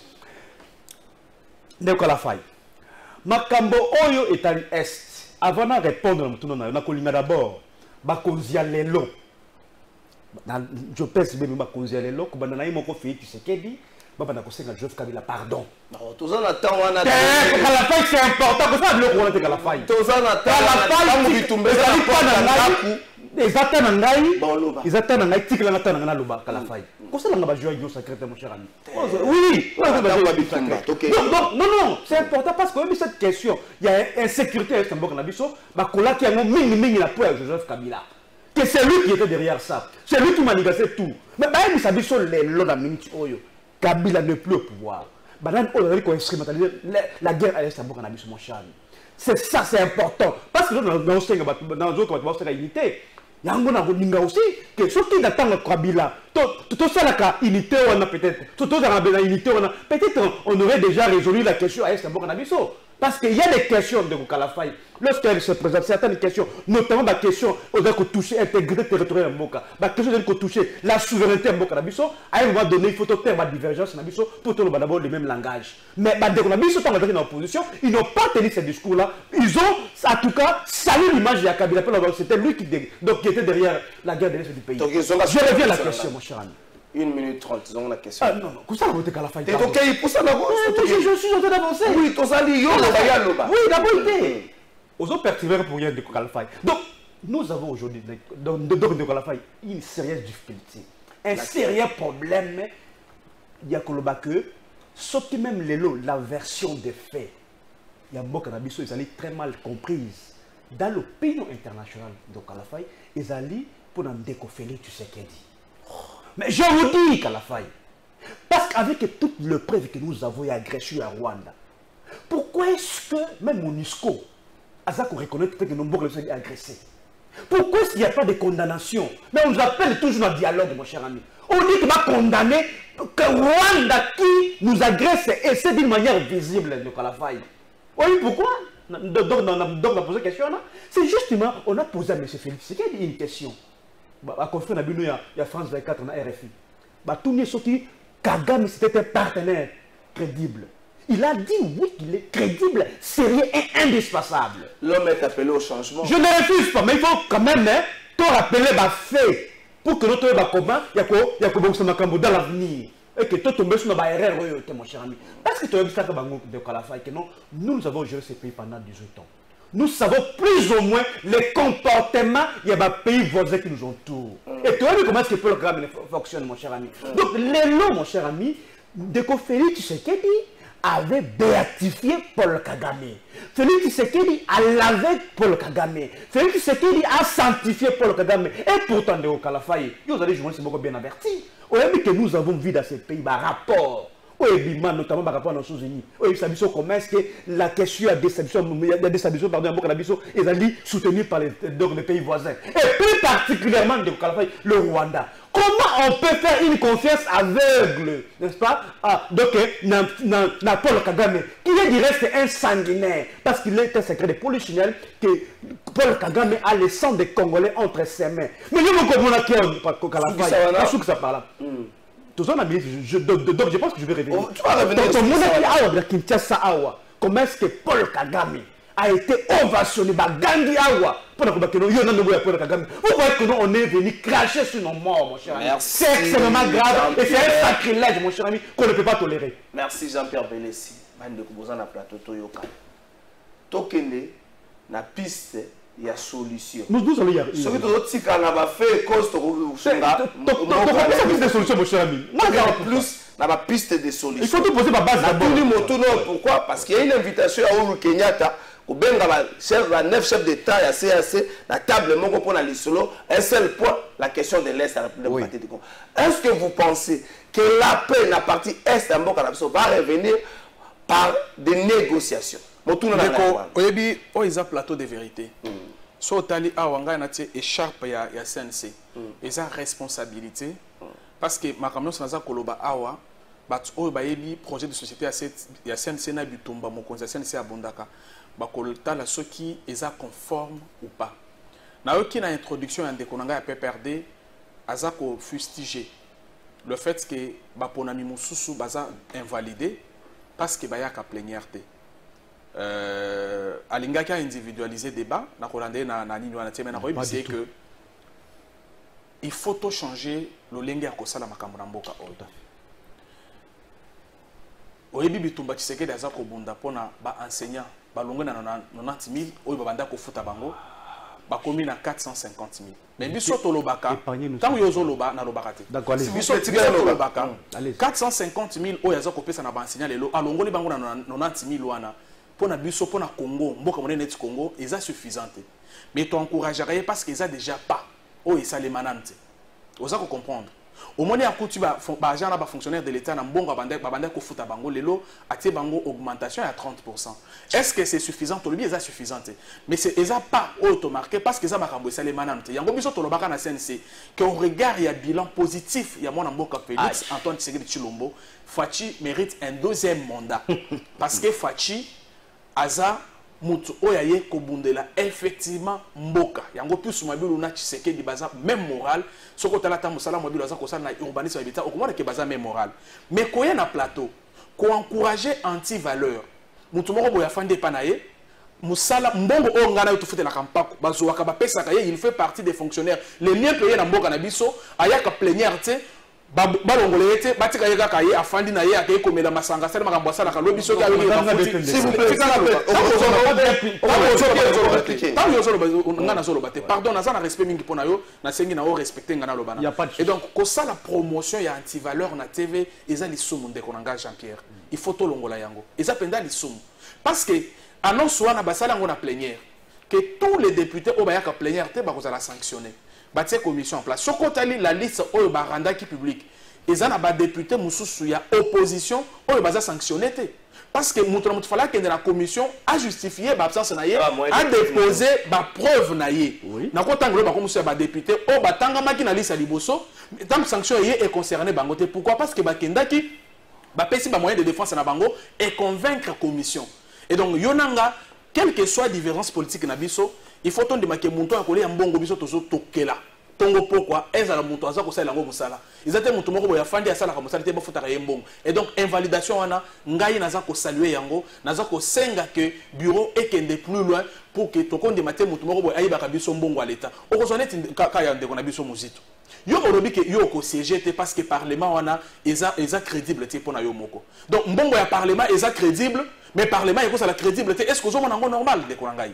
Ndeko la faille. Makambo Oyo est à l'Est. Avant de répondre, on a d'abord Bakonzia Lelo. Je pense que Bakonzia Lelo, que Bananaï Moko Félix Tshisekedi, Baba na kosenga Joseph Kabila pardon. Non, tout ça n'attend wana. Kalafai c'est important, que ça le roi de Kalafai. Tout ça n'attend. Kalafai bitumbe ça pas na ils attendent ngai. Ils attendent ngai tikla na tana na loba Kalafai. Ko ça nga ba joie yo secret mon cher ami. Oui, non, c'est important parce que même cette question, il y a insécurité à Estamboka na biso, ba kolaki yango mingi la pour Joseph Kabila. Que c'est lui qui était derrière ça. C'est lui qui manigassait tout. Mais bah il s'habille sur les lots la minute oyo. Kabila n'est plus au pouvoir. Banane aujourd'hui qu'on instrumentalise la guerre à l'Est à mon cher. C'est ça, c'est important. Parce que dans notre unité, il y a un bon ninga aussi que ceux qui n'attendent Kabila, tout ça la unité on a peut-être, tout ça la unité on a peut-être on aurait déjà résolu la question à l'Est à parce qu'il y a des questions de Kalafai. Lorsqu'elle se présente certaines questions, notamment la question on a toucher l'intégrité territoriale de Mboka, la question de toucher la souveraineté de Mboka Nabiso, à un moment donné, il faut faire une divergence Nabiso pour tout d'abord le même langage. Mais dès qu'on a mis ce temps dans l'opposition, ils n'ont pas tenu ce discours-là. Ils ont, en tout cas, salué l'image de Kabila. C'était lui qui était derrière la guerre de l'Est du pays. Donc, je reviens à la question, mon cher ami. 1 minute 30, ils ont la question. Ah non, comment ça va voter Kalafai? T'es ok pour ça d'abord? Je suis en train d'avancer. Oui, ton sali, yo, loba. Oui, d'abord, été. Aux autres persévérants pour rien de Kalafai. Donc, nous avons aujourd'hui, dans de Kalafai, une sérieuse difficulté. Un sérieux problème. Il y a que, sauf que même les lots, la version des faits, il y a beaucoup d'habitudes, ils allaient très mal comprises. Dans l'opinion internationale de Kalafai, ils allaient pour nous décoffrer, tu sais qu'elle dit. Mais je vous dis, Kalafai, parce qu'avec toutes les preuves que nous avons agression à Rwanda, pourquoi est-ce que même MONUSCO a reconnu que nos morts sont agressés? Pourquoi est-ce qu'il n'y a pas de condamnation? Mais on nous appelle toujours un dialogue, mon cher ami. On dit qu'on va condamner que Rwanda qui nous agresse et c'est d'une manière visible de Kalafai. Oui, pourquoi? Donc on a posé la question là. C'est justement, on a posé à M. Félix Tshisekedi une question. À conférence il y a France 24 on a RFI. Tout le monde dit Kagame c'était un partenaire crédible. Il a dit oui qu'il est crédible, sérieux et indispensable. L'homme est appelé au changement. Je ne refuse pas, mais il faut quand même te rappeler les faits pour que notre combat, il y a dans l'avenir. Et que tu tombes sur ma erreur, mon cher ami. Parce que tu as vu ça de Kalafai, que non, nous avons géré ce pays pendant 18 ans. Nous savons plus ou moins les comportements, il y a des pays voisins qui nous entourent. Et tu as vu comment est-ce que le programme fonctionne, mon cher ami. Donc, les lots, mon cher ami, de Félix Tshisekedi avait béatifié Paul Kagame. Félix Tshisekedi a lavé Paul Kagame. Félix Tshisekedi a sanctifié Paul Kagame. Et pourtant, de Kalafai, vous allez jouer, c'est beaucoup bien averti. Vous avez vu que nous avons vu dans ces pays un rapport. Notamment par rapport aux Nations Unies. Comment est-ce que la question de déstabilisation, pardon, ils allaient soutenir par les pays voisins. Et plus particulièrement de Kalafai, le Rwanda. Comment on peut faire une confiance aveugle, n'est-ce pas? Donc, Paul Kagame, qui est du reste un sanguinaire, parce qu'il est un secret de polichinelle que Paul Kagame a le sang des Congolais entre ses mains. Mais nous, nous comprenons que ça parle. Donc je pense que je vais revenir. Tu vas revenir. Comment est-ce que Paul Kagame a été ovationné par Gandhi Awa? Vous voyez que nous on est venu cracher sur nos morts, mon cher ami. C'est extrêmement grave et c'est un sacrilège, mon cher ami, qu'on ne peut pas tolérer. Merci Jean-Pierre Belessi. Je suis en plateau Toyoka. Tokende na piste. Il y a solution. Nous allons y arriver. Ce que tu as fait, cause de solution, mon cher ami. Plus, on a piste de solution. Il faut tout poser ma base d'abord. Pourquoi? Parce qu'il y a une invitation à Uhuru Kenyatta, au Benga, la 9 chefs d'État, il y a CAC, la table, pour la solo, un seul point, la question de l'Est à la République du Congo. Est-ce que vous pensez que la paix dans la partie Est à Mboka va revenir par des négociations? Oyebi, ils ont plateau de vérité. So tali awanga na tie écharpe ya CNC. Ils ont responsabilité parce que ma camion sans koloba awa bat o bayebi projet de société ya CNC na bitumba mon conseil CNC abondaka ba kolta la soki eza conforme ou pas. Na oki na introduction ya ndekonanga ya PPRD azako fustiger le fait que ba ponami mususu baza invalidé parce que baya ka plénière té. Alingaki a individualisé débat na kolande na nini wana tieme na koyebi c'est que il faut tout changer le lenge ya kosala makambo na mboka oyo. oyebi bitumba Tshisekedi aza kobunda pona ba enseignant balongwe na 90 000 oyo babanda kofuta bango bakomi na 450 000 mais biso tolobaka tango yozo loba na lobaka te biso tolobaka 450 000 oyo aza kopesa na ba enseignant lelo alongoli bango na 90 000 wana pona biso pona Congo mboka monene neti Congo eza suffisante mais to encouragerait parce que eza déjà pas oyo esalemanante oza ko comprendre au moins à coutu ba agent na ba fonctionnaire de l'état na mbongo babanda ko futa bango lelo atie bango augmentation à 30%. Est-ce que c'est suffisant? To le bien ça suffisant mais c'est eza pas auto marqué parce que ça makambo ça les manante yango biso to lobaka na CNC que au regard il y a bilan positif il y a mon mboka Félix Antoine Tshisekedi Tshilombo Fachi mérite un deuxième mandat parce que Fachi aza mutu oyaye kobundela effectivement mboka yango plus mabilu na Tshisekedi baza même moral soko talata musala mabilu aza kosala na urbanisme habitat okomona ke baza même moral mais koya na plateau ko encourager anti valeur mutu moko boya fande panaye musala mbongo o ngana yo tufute la kampako bazoaka bapesa ka il fait partie des fonctionnaires les liens payés na mboka na biso ayaka plénière te balongole ete batika yeka kaye afandi na ye akay komela masanga sala makambo sala ka lobi soki ayoki bafuti s'il vous plaît tant yo zolo ngana zolo bate pardon na zana respect mingi pona yo na sengi na o respecter ngana lobana et donc ko sala promotion ya anti valeur na TV eza lisumu ndeko na nga Jean-Pierre il faut to longola yango eza penda lisumu parce que annonce wana basala ngo na plénière que tous les députés au bayaka plénière te bakozala sanctionner batie commission en place sokotali la liste oyo baranda qui public ezana ba député mususu ya opposition oyo baza sanctionné te parce que mutu fala kende na commission a justifié ba absence na ye a déposer ba preuve na ye na ko tangolo ba komusu ya ba député o batanga maki na liste liboso tant sanction ye est concerné bango te pourquoi parce que ba kendaki ba pesi ba moyen de défense na bango et convaincre commission et donc yonanga quelle que soit différence politique na biso il faut ton démarquer monto à coller un bongo biso tozo tokela tongo pourquoi ezala monto aza ko sala ngo musala izate monto moko boya fandi asala ka musala te ba futa ka yembongo et donc invalidation wana ngai naza ko saluer yango naza ko senga que bureau ekende plus loin pour que tokon démarquer monto moko boya ayiba ka biso mbongo à l'état okozoneti ka ya ndeko na biso muzito yo olobi ke yo ko CGT parce que parlement wana eza crédible te pona yo moko donc mbongo ya parlement eza crédible mais parlement eko sala crédible te est-ce que zo mona ngo normal de ko ngai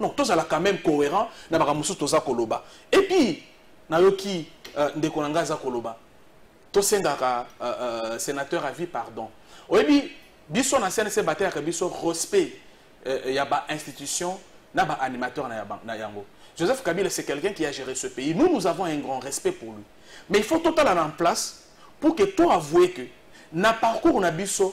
non tous ala quand même cohérent na baka musu toza koloba et puis na yoki ndeko nanga za koloba to senga ka sénateur à vie pardon oyebi biso na CNC batère ka biso respect ya ba institution na ba animateur na yango Joseph Kabila c'est quelqu'un qui a géré ce pays nous avons un grand respect pour lui mais il faut total en place pour que toi avouer que na parcours na biso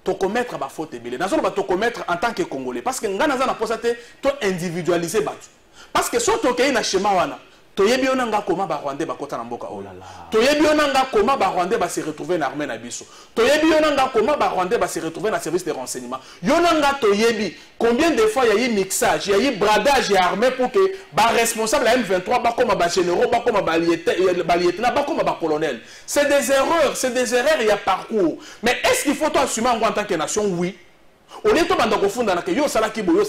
to commettre ba faute ebele na zolo ba to commettre en tant que congolais parce que ngana za na posate to individualiser batu parce que so to kei na schéma wana to yebi onanga koma ba rwandais ba kota na mboka o to yebi onanga koma ba rwandais ba se retrouver na armée na biso to yebi onanga koma ba rwandais ba se retrouver na service de renseignement yonanga to yebi combien de fois il y a eu mixage il y a eu bradage et armée pour que ba responsable la M23 ba comme ba généraux ba comme ba lieutenant ba comme ba colonel c'est des erreurs il y a parcours mais est-ce qu'il faut toi assumer en tant que nation oui on est banda ko funda na que yo salaki boy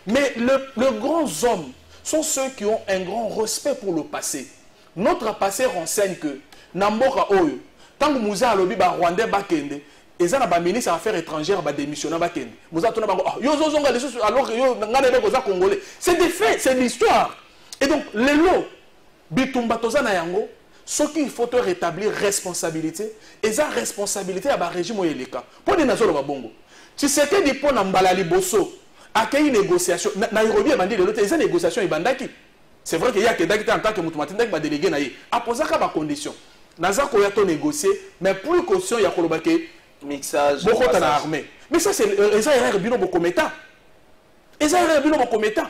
mais le grands hommes sont ceux qui ont un grand respect pour le passé. Notre passé renseigne que Namboka Oyo, tant que Mouza alobi ba Rwandais bakende, et ça na ba ministre des affaires étrangères ba démissionner bakende. Mouza tona bango yo zozonga les choses alors que yo ngane beko za congolais. C'est des faits, c'est l'histoire. Et donc les lots bitumba toza na yango, ce qu'il faut te rétablir responsabilité, et ça responsabilité à ba régime oyeleka. Pour des nations ba bongo. Tu sais que di pona mbala liboso à quelle négociation Nairobi a bandé de l'autre, les négociations bandaki. C'est vrai qu'il y a que en tant que Moutoumati va déléguer naïe. À poser qu'à condition. Naza ko yato négocier, mais pour caution il y a kolobake mixage. Beaucoup dans l'armée. Mais ça c'est les erreurs bino bokometa. Les erreurs bino bokometa.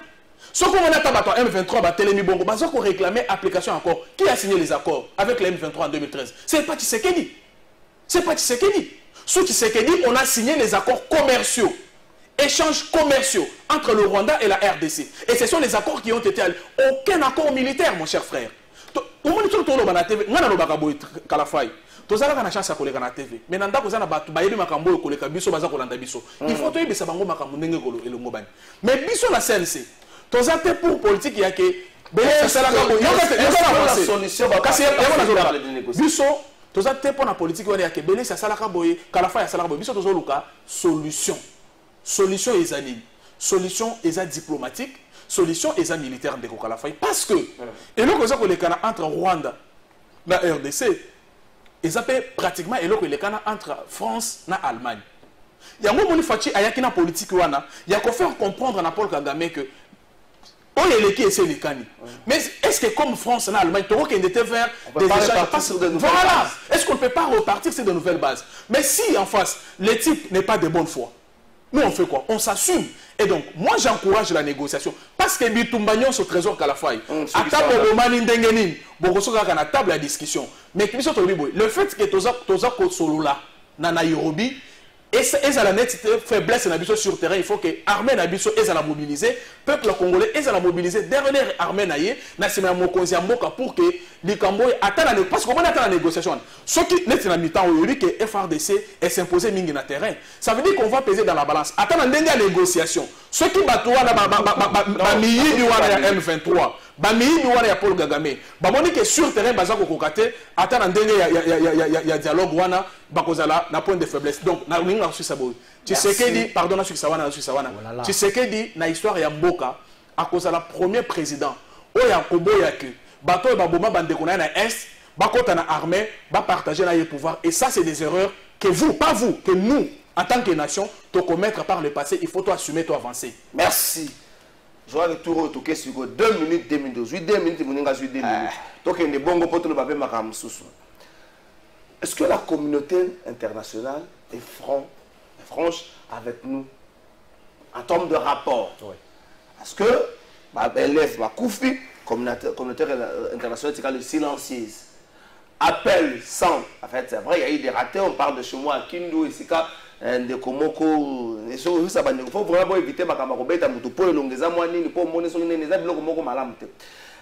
Ce qu'on a tabato M23 ba telemi bongo, bazo ko réclamer application encore. Qui a signé les accords avec la M23 en 2013? C'est pas Tshisekedi. C'est pas Tshisekedi. Sous Tshisekedi, on a signé les accords commerciaux. Échanges commerciaux entre le Rwanda et la RDC. Et ce sont les accords qui ont été... Aucun accord militaire, mon cher frère. Il faut que ça mais biso la CNC. Tozate pour politique, il y a que... Biso Tous les pour la politique, il y a que Belé, c'est ça la caboye, Kalafa, c'est la caboye. Biso tozo luka solution. Solution est anime. Solution est diplomatique. Solution est militaire de Kalafa. Parce que, et là, que les Kana entre Rwanda, la RDC, ils appellent pratiquement et là que les Kana entre France et Allemagne. Il y a un moment où il y a une politique, il y a qu'à faire comprendre à Paul Kagame que on est les qui essaient les cani. Mais est-ce que comme France et Allemagne, tu auras était vers des échanges sur de nouvelles bases. Est-ce qu'on ne peut pas repartir sur de nouvelles bases? Mais si en face, le type n'est pas de bonne foi, nous on fait quoi? On s'assume. Et donc, moi j'encourage la négociation. Parce que Bitumbagnon sur Trésor Kalafay, à table au Romani Ndengenin, à table la discussion. Mais le fait que Toza Solo là, dans Nairobi, et ça la nette faiblesse sur le terrain, il faut que l'armée Nabiso est à la mobiliser, le peuple congolais est à la mobiliser, dernière armée naïe, pour que les Cambodgiens attendent, parce qu'on attend la négociation. Ce qui n'est pas mi-temps aujourd'hui que FRDC est s'imposer mingi na terrain. Ça veut dire qu'on va peser dans la balance. Attends la négociation. Ce qui bat toi là, M23. Bamii ni ya Paul Kagame. Bamoni que sur terrain bazako kokate, attends ndenge ya dialogue wana bakozala na point de faiblesse. Donc na ninga sur sabo. Tu sais que dit pardon na sur sawana. Tu sais que dit na histoire ya mboka à cause la premier président oya koboya que bato ba boma bandeko na est bakota na armée ba partager na pouvoir et ça c'est des erreurs que vous pas vous que nous en tant que nation te commettre par le passé, il faut toi assumer, toi avancer. Merci. Je vais retourner au toqué sur 2 minutes, 2 minutes. 2 minutes, 2 minutes. Donc, il y a des bons pour le papier. Est-ce que la communauté internationale est franche avec nous en termes de rapport? Oui. Parce que, l'élève, ma Koufi, communauté internationale, c'est le silencieuse. Appel sans. En fait, c'est vrai, il y a eu des ratés. On parle de chez moi à Kindu et Sika. De Komoko, il faut vraiment éviter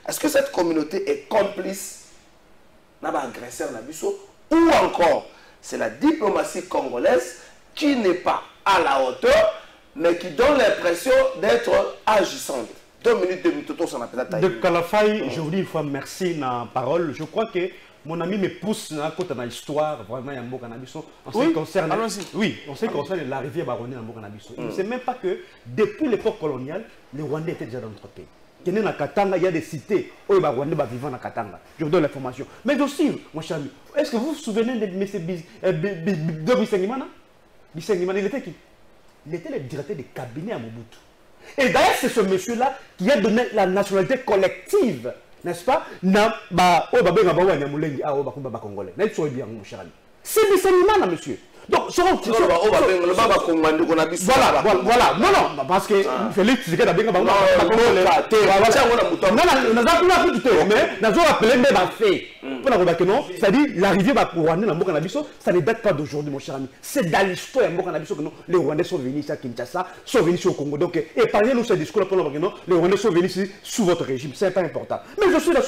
est-ce que cette communauté est complice d'agresseur ou encore c'est la diplomatie congolaise qui n'est pas à la hauteur mais qui donne l'impression d'être agissante? 2 minutes, 2 minutes, on appelle ça. De Kalafay, je vous dis une fois merci dans la parole. Je crois que mon ami me pousse dans l'histoire, vraiment, il y a un mot cannabis. En ce qui concerne, oui, on sait concerne l'arrivée baronnière dans le cannabis. Il ne sait même pas que depuis l'époque coloniale, les Rwandais étaient déjà dans notre pays. Il y a Katanga, il y a des cités où les Rwandais vivent dans Katanga. Je vous donne l'information. Mais aussi, mon cher ami, est-ce que vous vous souvenez de M. Bissengimana? Bissengimana, il était qui? Il était le directeur des cabinets à Mobutu. Et d'ailleurs, c'est ce monsieur-là qui a donné la nationalité collective, n'est-ce pas? C'est Bissengimana, monsieur. Donc, voilà, non, parce que Félix, c'est que c'est-à-dire l'arrivée pour Rwanda dans le cannabis, ça ne date pas d'aujourd'hui, mon cher ami. C'est dans l'histoire du cannabis que les Rwandais sont venus ici à Kinshasa, sont venus ici au Congo. Donc, épargnez-nous ce discours pour que les Rwandais sont venus ici sous votre régime. C'est pas important. Mais je suis là,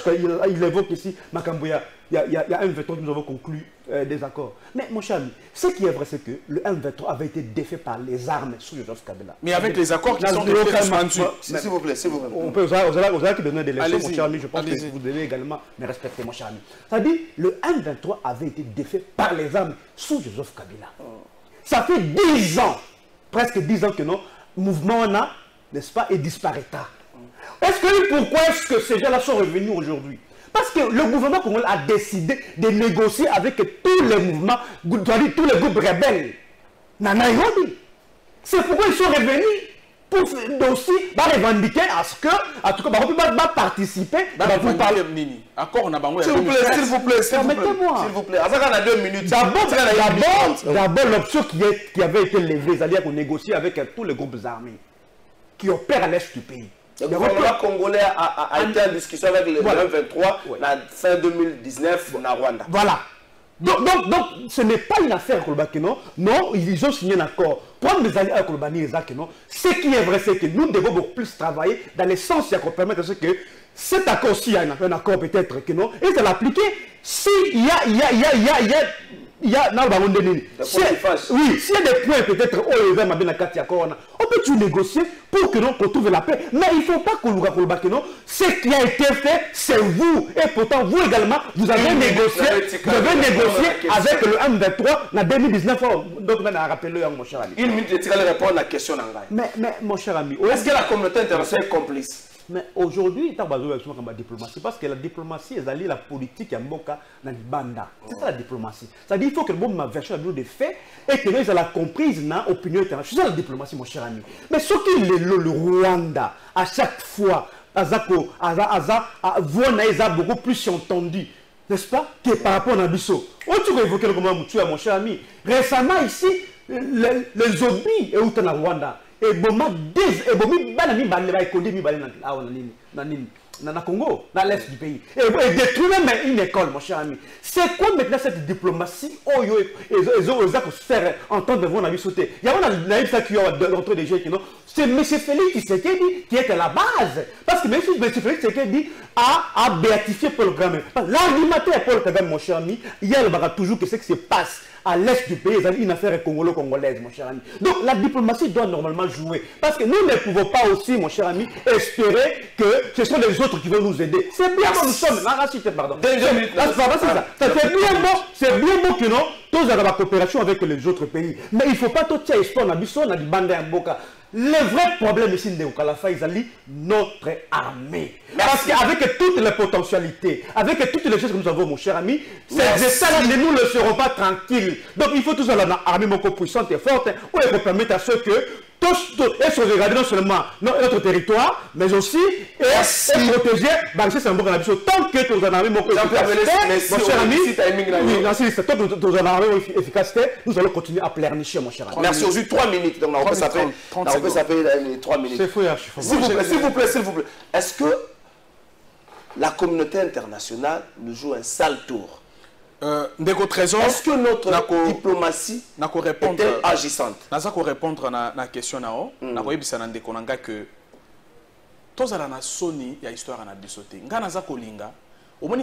il évoque ici, Makamboya, il y a un veto que nous avons conclu des accords. Mais mon cher ami, ce qui est vrai, c'est que le M23 avait été défait par les armes sous Joseph Kabila. Mais avec les accords qui sont suspendus. S'il vous plaît, s'il vous plaît. On peut, vous allez qui donner des leçons, mon cher ami. Je pense que vous devez également me respecter, mon cher ami. C'est-à-dire, le M23 avait été défait par les armes sous Joseph Kabila. Ça fait 10 ans, presque 10 ans que non, mouvement n'a, n'est-ce pas, et disparaîtra. Pourquoi est-ce que ces gens-là sont revenus aujourd'hui? Parce que le gouvernement congolais a décidé de négocier avec tous les mouvements, tous les groupes rebelles. Nairobi. C'est pourquoi ils sont revenus pour aussi revendiquer à ce que, en tout cas, va participer. S'il vous plaît, permettez-moi. S'il vous plaît, on a 2 minutes. D'abord, l'option qui avait été levée, c'est-à-dire qu'on négocie avec tous les groupes armés qui opèrent à l'est du pays. Le gouvernement congolais a été en discussion avec le M23 la fin 2019 en Rwanda. Voilà. Donc, ce n'est pas une affaire Kolbaki, non. Non, ils ont signé un accord. Comme les alliés à Kolbani et non. Ce qui est vrai, c'est que nous devons beaucoup plus travailler dans le sens qui permettre à ce que cet accord-ci, il y a un accord peut-être que non, et de l'appliquer. S'il y a s'il y a des points peut-être, on peut peut toujours négocier pour que l'on retrouve la paix. Mais il ne faut pas qu'on non. Ce qui a été fait, c'est vous. Et pourtant, vous également, vous avez négocié avec le M23 en 2019. Donc, on a rappelé, mon cher ami. Une minute, je vais répondre à la question. Mais mon cher ami, est-ce que la communauté internationale est complice? Mais aujourd'hui, il y a la diplomatie. Parce que la diplomatie, c'est la politique en Boka dans le Banda. C'est ça la diplomatie. C'est-à-dire qu'il faut que le bon version des faits et que nous la comprise dans l'opinion internationale. C'est ça la diplomatie, mon cher ami. Mais ce qui est le Rwanda, à chaque fois, beaucoup plus entendu, n'est-ce pas, que par rapport à Nabiso. On tu peux évoquer le comment mon cher ami. Récemment, ici, les zombies et où tu es en Rwanda. Et dans Congo, dans l'est du pays. Et détruire même une école, mon cher ami. C'est quoi maintenant cette diplomatie? Oh, ils ont faire entendre devant la vie sauter. Il y a un naïf qui a d'entre des gens qui non. C'est M. Félix Tshisekedi qui est à la base. Parce que M. Félix Tshisekedi a béatifié Paul Kagame. L'animateur Paul Kagame, mon cher ami, il y a toujours que ce qui se passe à l'est du pays, une affaire congolo-congolaise, mon cher ami. Donc la diplomatie doit normalement jouer. Parce que nous ne pouvons pas aussi, mon cher ami, espérer que ce sont les autres qui vont nous aider. C'est bien bon, nous sommes. Pardon. C'est bien bon que non, tous avons la coopération avec les autres pays. Mais il ne faut pas tout ça espoir dans la bande en Boka. Le vrai problème ici de Okalafa, c'est notre armée. Parce qu'avec toutes les potentialités, avec toutes les choses que nous avons, mon cher ami, ces États-là, nous ne serons pas tranquilles. Donc il faut tous avoir une armée puissante et forte, où elle peut permettre à ceux que tous se regarder non seulement notre territoire, mais aussi et protéger tant que tu as une armée mon cher ami, tant que tu as une armée efficacité, nous allons continuer à pleurnicher, mon cher ami. Merci, aujourd'hui 3 minutes, donc on peut s'appeler 3 minutes. C'est fou, s'il vous plaît. Est-ce que la communauté internationale nous joue un sale tour? Est-ce que notre diplomatie est agissante? Je vais répondre à la question. Je vais dire que tous les Sony, il y a histoire à bisoté. Ngana kolinga, au moins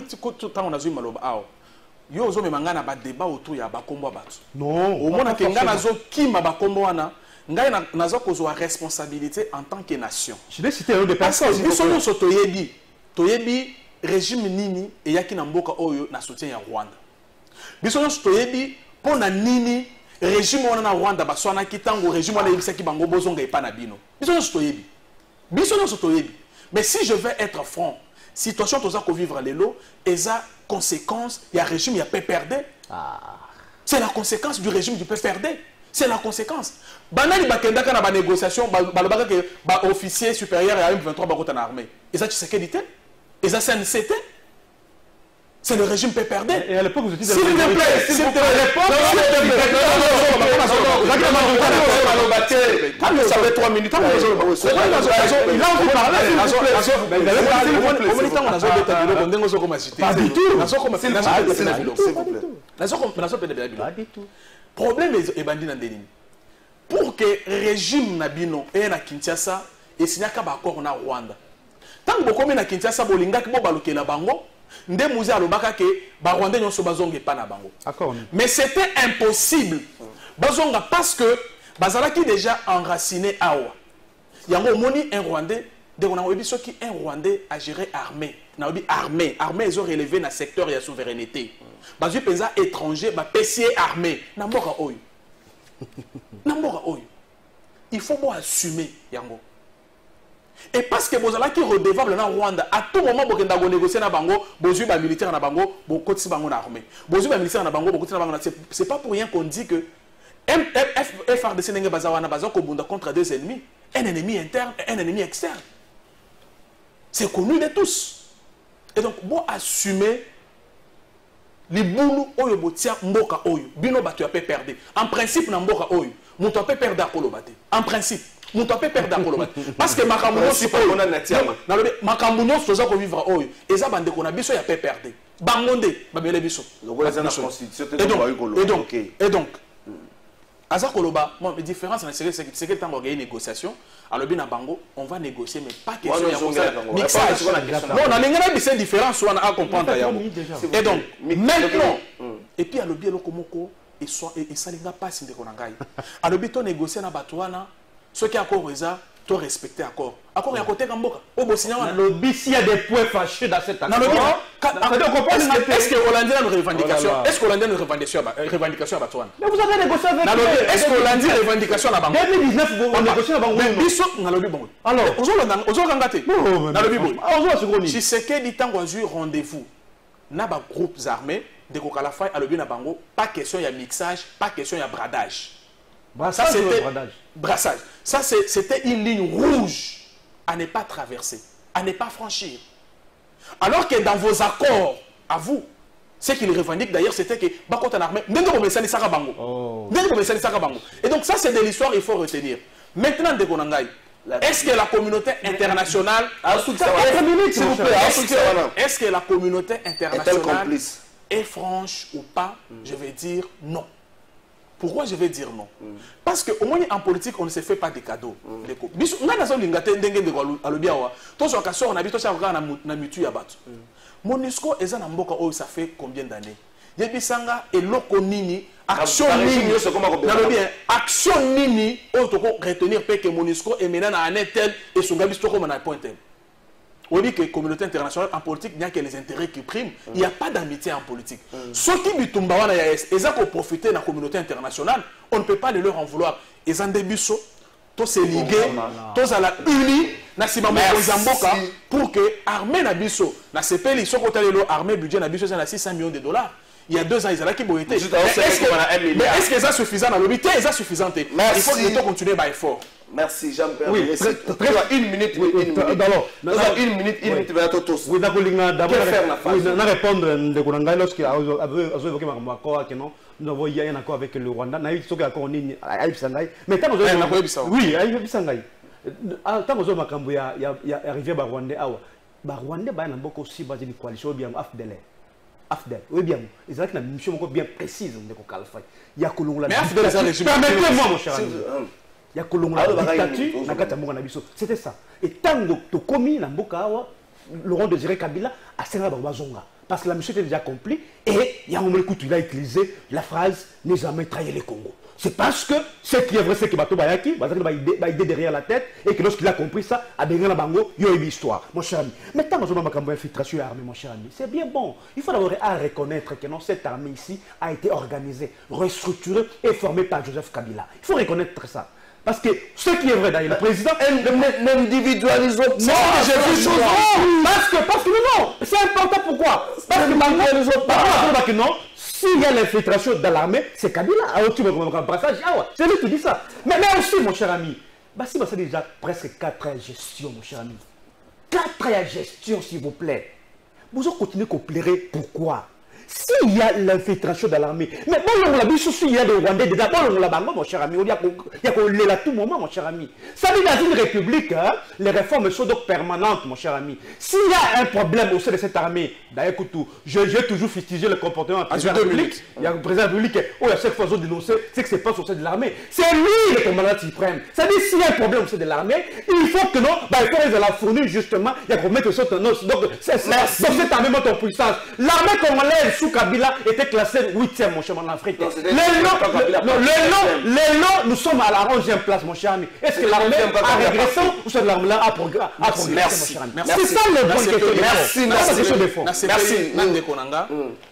tant on a vu maloba ao. Yo ozo me mangana ba débat autour ya ba kombo batu. Non. Au moins que ngana zo kima ba kombo wana, ngana nazo kozwa responsabilité en tant que nation. Je vais citer un des personnes. Bisono so toyebi régime nini et yaki na mboka oyo na soutien ya Rwanda. Biso nyonso toyebi mpo na nini régime wana na Rwanda baswanaki ntango régime wana yebisaki bango bozonga epa na bino. Biso nyonso toyebi. Mais si je vais être franc, situation toza kovivre lelo eza conséquence ya régime ya PPRD. C'est la conséquence du régime du PPRD. C'est la conséquence. Banani bakendaka na ba négociation balobaka que ba officier supérieur ya M23 bakota na armée. Eza Tshisekedi te? Eza CNCT? C'est le régime PPRD. Et à l'époque, vous étiez... S'il vous plaît, s'il vous plaît. Ça fait 3 minutes. Là, on pas du tout. Pas du tout. Problème est bandit dans des lignes. Pour que le régime Nabino et na Kinshasa et signé un accord na Rwanda. Tant que vous na Kinshasa, vous linga ki bobaluke la bango. Mais c'était impossible parce que Bazalaki déjà enraciné à Awa. Il y a un Rwandais, un Rwandais a géré armée. Armée, ils ont relevé dans le secteur de la souveraineté. Bazu pesa étranger, PC armée. Il faut assumer yango. Et parce que vous avez redevable dans Rwanda, à tout moment, vous avez négocié dans Bango, vous avez militaire dans Bango, vous avez armée. Vous avez militaire dans Bango, c'est pas pour rien qu'on dit que FRDC n'est pas contre deux ennemis, un ennemi interne et un ennemi externe. C'est connu de tous. Et donc, vous assumez les boulous oyo botia mboka oyo, bino batu a perdre. En principe, na mboka oyo, mutu a perdre Apollo bate. En principe. Nous t'avons perdre Apollo. Parce que Makamouno, c'est pas on a natia. Makamouno, c'est ça qu'on vivra. Et ça, bande qu'on a biso, il y a perdre. Bangonde, babele biso. Et donc, Azar Koloba, la différence, c'est que tant qu'on a une négociation, alors bien à Bango, on va négocier, mais pas question de mixage. Non, on a une différence, on a à comprendre. Et donc, maintenant, et puis à l'objet, le Komoko, et ça, les gars passent de Konangai. À l'objet, on négocie dans Batouana. ceux qui accord ça to respecter accord accord ya côté kamboka o bosinya wana lobby s'il y a des points fâchés dans cette accord est-ce que Hollande a une revendication est-ce que Hollande a une revendication à Batouane mais vous avez négocié avec est-ce que Hollande a une revendication à Bango 2019 vous négociez à Bango mais biso na lobby bon alors ozo kangate na lobby bon Tshisekedi tango azui rendez-vous na ba groupes armés de Kokalafai à lobby na Bango pas question ya mixage pas question ya bradage. Ça c'était brassage. Ça c'était une ligne rouge à ne pas traverser, à ne pas franchir. Alors que dans vos accords, à vous, ce qu'ils revendiquent d'ailleurs, c'était que Bakot en armée, et donc ça c'est de l'histoire, il faut retenir. Maintenant, est-ce que la communauté internationale, est-ce que la communauté internationale est franche ou pas? Je vais dire non. Pourquoi je vais dire non? Parce qu'au moins en politique, on ne se fait pas des cadeaux. MONUSCO, ça fait combien d'années? Yebisanga et Lokonini, action nini, action nini, retenir que MONUSCO est maintenant à un tel et son gabi stoko à un point tel. On dit que la communauté internationale en politique, il n'y a que les intérêts qui priment. Il n'y a pas d'amitié en politique. Ceux qui bitumbawana ya est, ils ont profité de la communauté internationale, on ne peut pas leur en vouloir. Ils ont des busso, tous se liguer, tous à la unie, pour que l'armée na biso, na CPL, ils sont côté de l'armée budget na biso, c'est 600 millions de dollars. Il y a 2 ans, ils ont qui été. Mais est-ce que ça suffisant dans le but? C'est suffisant. Il faut que continuer par effort. Merci, Jean-Pierre. Oui, très une minute. Une minute, tous. Oui, d'abord, on répondre de Koulanga lorsqu'il a évoqué ma accord que non, nous avons eu un accord avec le Rwanda. Nous avons eu un accord à Sangaï. Mais tant que oui, à Sangaï. Tant que nous avons arrivé à Rwanda, Rwanda a beaucoup aussi basé une coalition bien AFDEL. Oui, bien. Ils ont une mission bien précise de Kokalafai. Il y a Koulonga. Mais AFDEL, permettez-moi, mon cher ami. Il y a Kolonga dictature, c'était ça. Et tant que tu commis la Mboka, Laurent Désiré Kabila a serré Babazonga. Parce que la mission était déjà accomplie et il y a un moment où il a utilisé la phrase « Nous jamais trahi le Congo ». C'est parce que ce qui est vrai, c'est que Bato Bayaki, il a idée derrière la tête et que lorsqu'il a compris ça, à derrière la bango, il y a une histoire, mon cher ami. Maintenant, nous avons une infiltration armée, mon cher ami. C'est bien bon. Il faut d'abord reconnaître que non, cette armée ici a été organisée, restructurée et formée par Joseph Kabila. Il faut reconnaître ça. Parce que ce qui est vrai d'ailleurs, le président n'individualisons pas. Non, j'ai vu chose. Parce que non, c'est important pourquoi? Parce que non, s'il y a l'infiltration dans l'armée, c'est Kabila. C'est lui qui dit ça. Mais aussi, mon cher ami, si c'est déjà presque 4 ans de gestion, mon cher ami. 4 ans de gestion, s'il vous plaît. Vous allez continuer à coopérer. Pourquoi? S'il y a l'infiltration de l'armée, mais bon, on l'a vu, il y a des Rwandais déjà, bon, on l'a bango, mon cher ami, il y a qu'on l'est à tout moment, mon cher ami. Ça dit dans une république, hein, les réformes sont donc permanentes, mon cher ami. S'il y a un problème au sein de cette armée, d'ailleurs, j'ai toujours fustigé le comportement du président de la République. Il y a le président de la République, à chaque fois, ils ont dénoncé, c'est que c'est pas au sein de l'armée. C'est lui le commandant suprême. Ça dit, s'il y a un problème au sein de l'armée, il faut que non, il faut qu'ils la fournir justement, il y a qu'on mette sur ton os. Donc, cette armée monte en puissance. L'armée congolaise, sous Kabila était classé 8e, mon cher en Afrique. Les lots, nous sommes à la 11e place, mon cher ami. Est-ce que l'armée a régressé ou c'est l'armée a progressé, mon cher ami? C'est ça le bon question. Merci.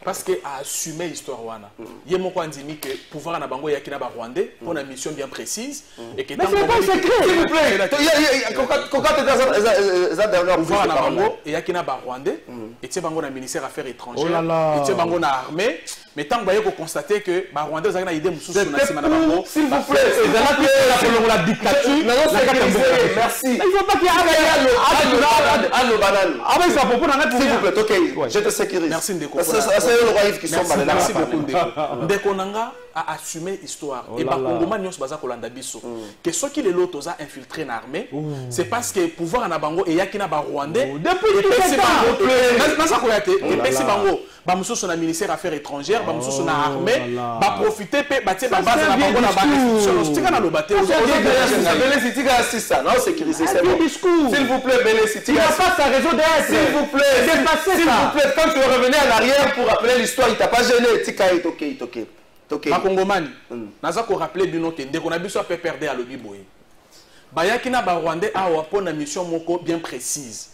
Parce que a assumé l'histoire wana. Il y a mon point dit que pouvoir na bango yakina ba Rwandais pour une mission bien précise et que mais c'est pas secret, s'il vous plaît. Pouvoir na bango yakina ba Rwandais et tiens bango na ministère affaires étrangères. Bango na armée, mais tant que vous constatez que les Rwandais ont une idée de s'il vous plaît, la dictature, merci. Il ne faut pas qu'il y ait s'il vous plaît, ok, je te sécurise. Merci Ndeko. C'est le roi Yves qui sont malades. Merci beaucoup Ndeko. Ndeko Nanga a assumé l'histoire. Et Bakongoma Nyos Baza Kolanda Biso. Que ceux qui les lotos a infiltré l'armée, c'est parce que pouvoir en Abango et Yakina ba Rwandais. Depuis tout ce temps. Bamuso son ministère affaires étrangères, Bamuso son armée, ba profiter pe batie ba base na bango na ba institution, stika na lobate. Belé Sitika assiste ça, non sécuriser c'est bon. S'il vous plaît, Belé Sitika. Il n'a pas sa raison d'être. S'il vous plaît, s'il vous plaît, quand tu revenais en arrière pour rappeler l'histoire, il t'a pas gêné. Tika est ok. Bakongomani, naza ko rappeler bino ke ndeko na biso a pe perdre à lobi boye. bayaki na Rwandais awa pour une mission moko bien précise.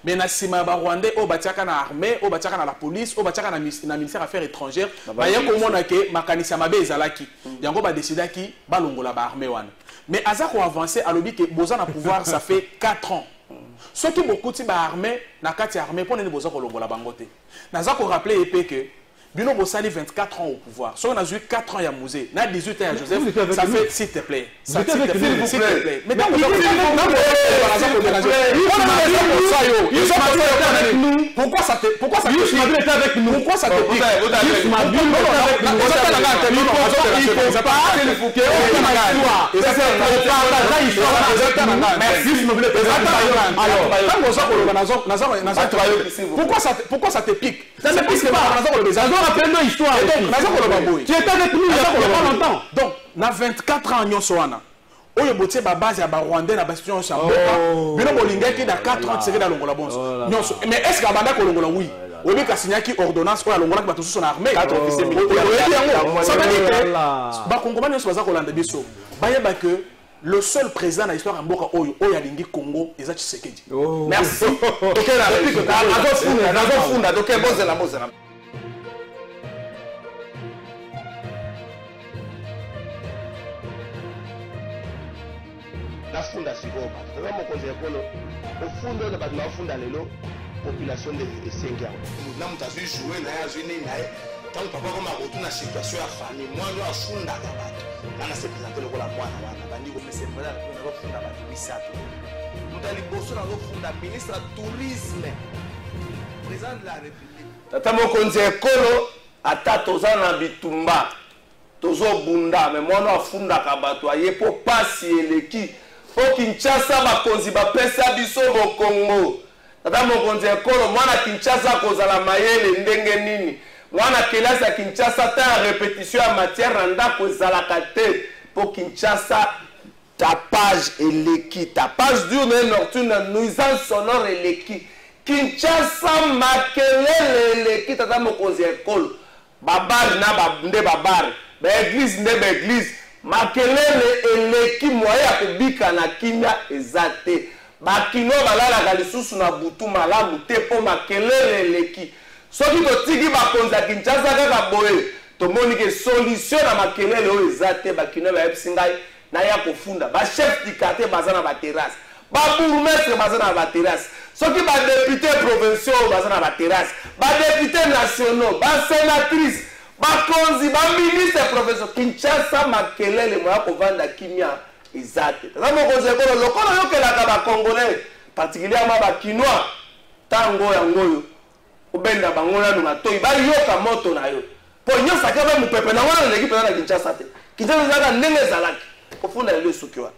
Mais na sima Rwandais au batiaka na armée, au batiaka na la police, au batiaka na ministère affaires étrangères, bayaki komona ke makanisa mabe ezalaki. Yango ba décider ki balongola ba armée wana. Mais azako avancer à l'obi que boza na pouvoir ça fait 4 ans. Ce qui beaucoup de armée na kati armée pour ne boza kolongola bangote. Nazako rappeler épée que Bino Bossali 24 ans au pouvoir. Si on a eu 4 ans à Mouzé, on a 18 ans à Joseph, ça fait s'il te plaît. S'il te plaît. Mais pourquoi ça te pique? Pourquoi ça te pique? Pourquoi ça te pique? Histoire. Tu étais avec nous il n'y a pas longtemps. Donc, na 24 ans, nous sommes là. Oyo botie ba base ya ba Rwandais na bastion ya Mboka. Bino bolingaki da 4 ans tseke da longola bonso. Mais est-ce que abanda ko longola oui? Obi ka signaki ordonnance oyo longola ba tosuso na armée. 4 officiers militaires. Ça veut dire que ba Congolais nyonso baza ko landa biso. Bayeba que le seul président dans l'histoire Mboka oyo alingi Congo eza Tshisekedi. Merci. OK la réplique azofunda donc bozela. La funda sikoba tanga mokonzi ya kolo ofundo na bato bafunda lelo population de 5 ans na mutazu jouer na ya zuni na ye tant papa koma retourner situation ya famille moi ndo afunda ka bato na se présenter lokola mwana wana bandi ko mese mbala na bafunda bato bisato mutali boso na bafunda ministre ya tourisme président de la république tata mokonzi ya kolo ata tozana bitumba tozo bunda mais mwana afunda ka bato aye po pasi eleki au Kinshasa bakonzi bapesa biso au Congo. Tata mokonzi ekolo mwana Kinshasa kozala mayele ndenge nini. Mwana kelasi ya Kinshasa ta répétition ya matière randa kozala kate pour Kinshasa ta page eleki ta page d'urne nocturne nuisance sonore eleki. Kinshasa makelele eleki tata mokonzi ekolo. Babar na babnde babar. Ba église nde ba église. Makelele eleki moye ya kobika na kimia ezate bakino balala lisusu na butu malamu te po makelele eleki soki totiki bakonzi ya Kinshasa kaka boye tomoni ke solution na makelele oyo ezate bakino bayebisi ngai na ya kofunda ba chef du quartier baza na ba terrasse ba bourgmestre baza na ba terrasse soki ba député provinciaux baza na ba terrasse ba député nationaux ba sénatrice bakonzi ba ministre professeur Kinshasa makelele moya kovanda kimia ezate tama mokonzi ekolo lokola yokelaka ba congolais particulièrement ba kinois tango yangoyo obenda bango nanu matoi bayoka moto na yo po nyosa ka ba mupepe na wana leki pena na Kinshasa te Kinshasa zaka ndenge ezalaki kofunda lelo sukiwa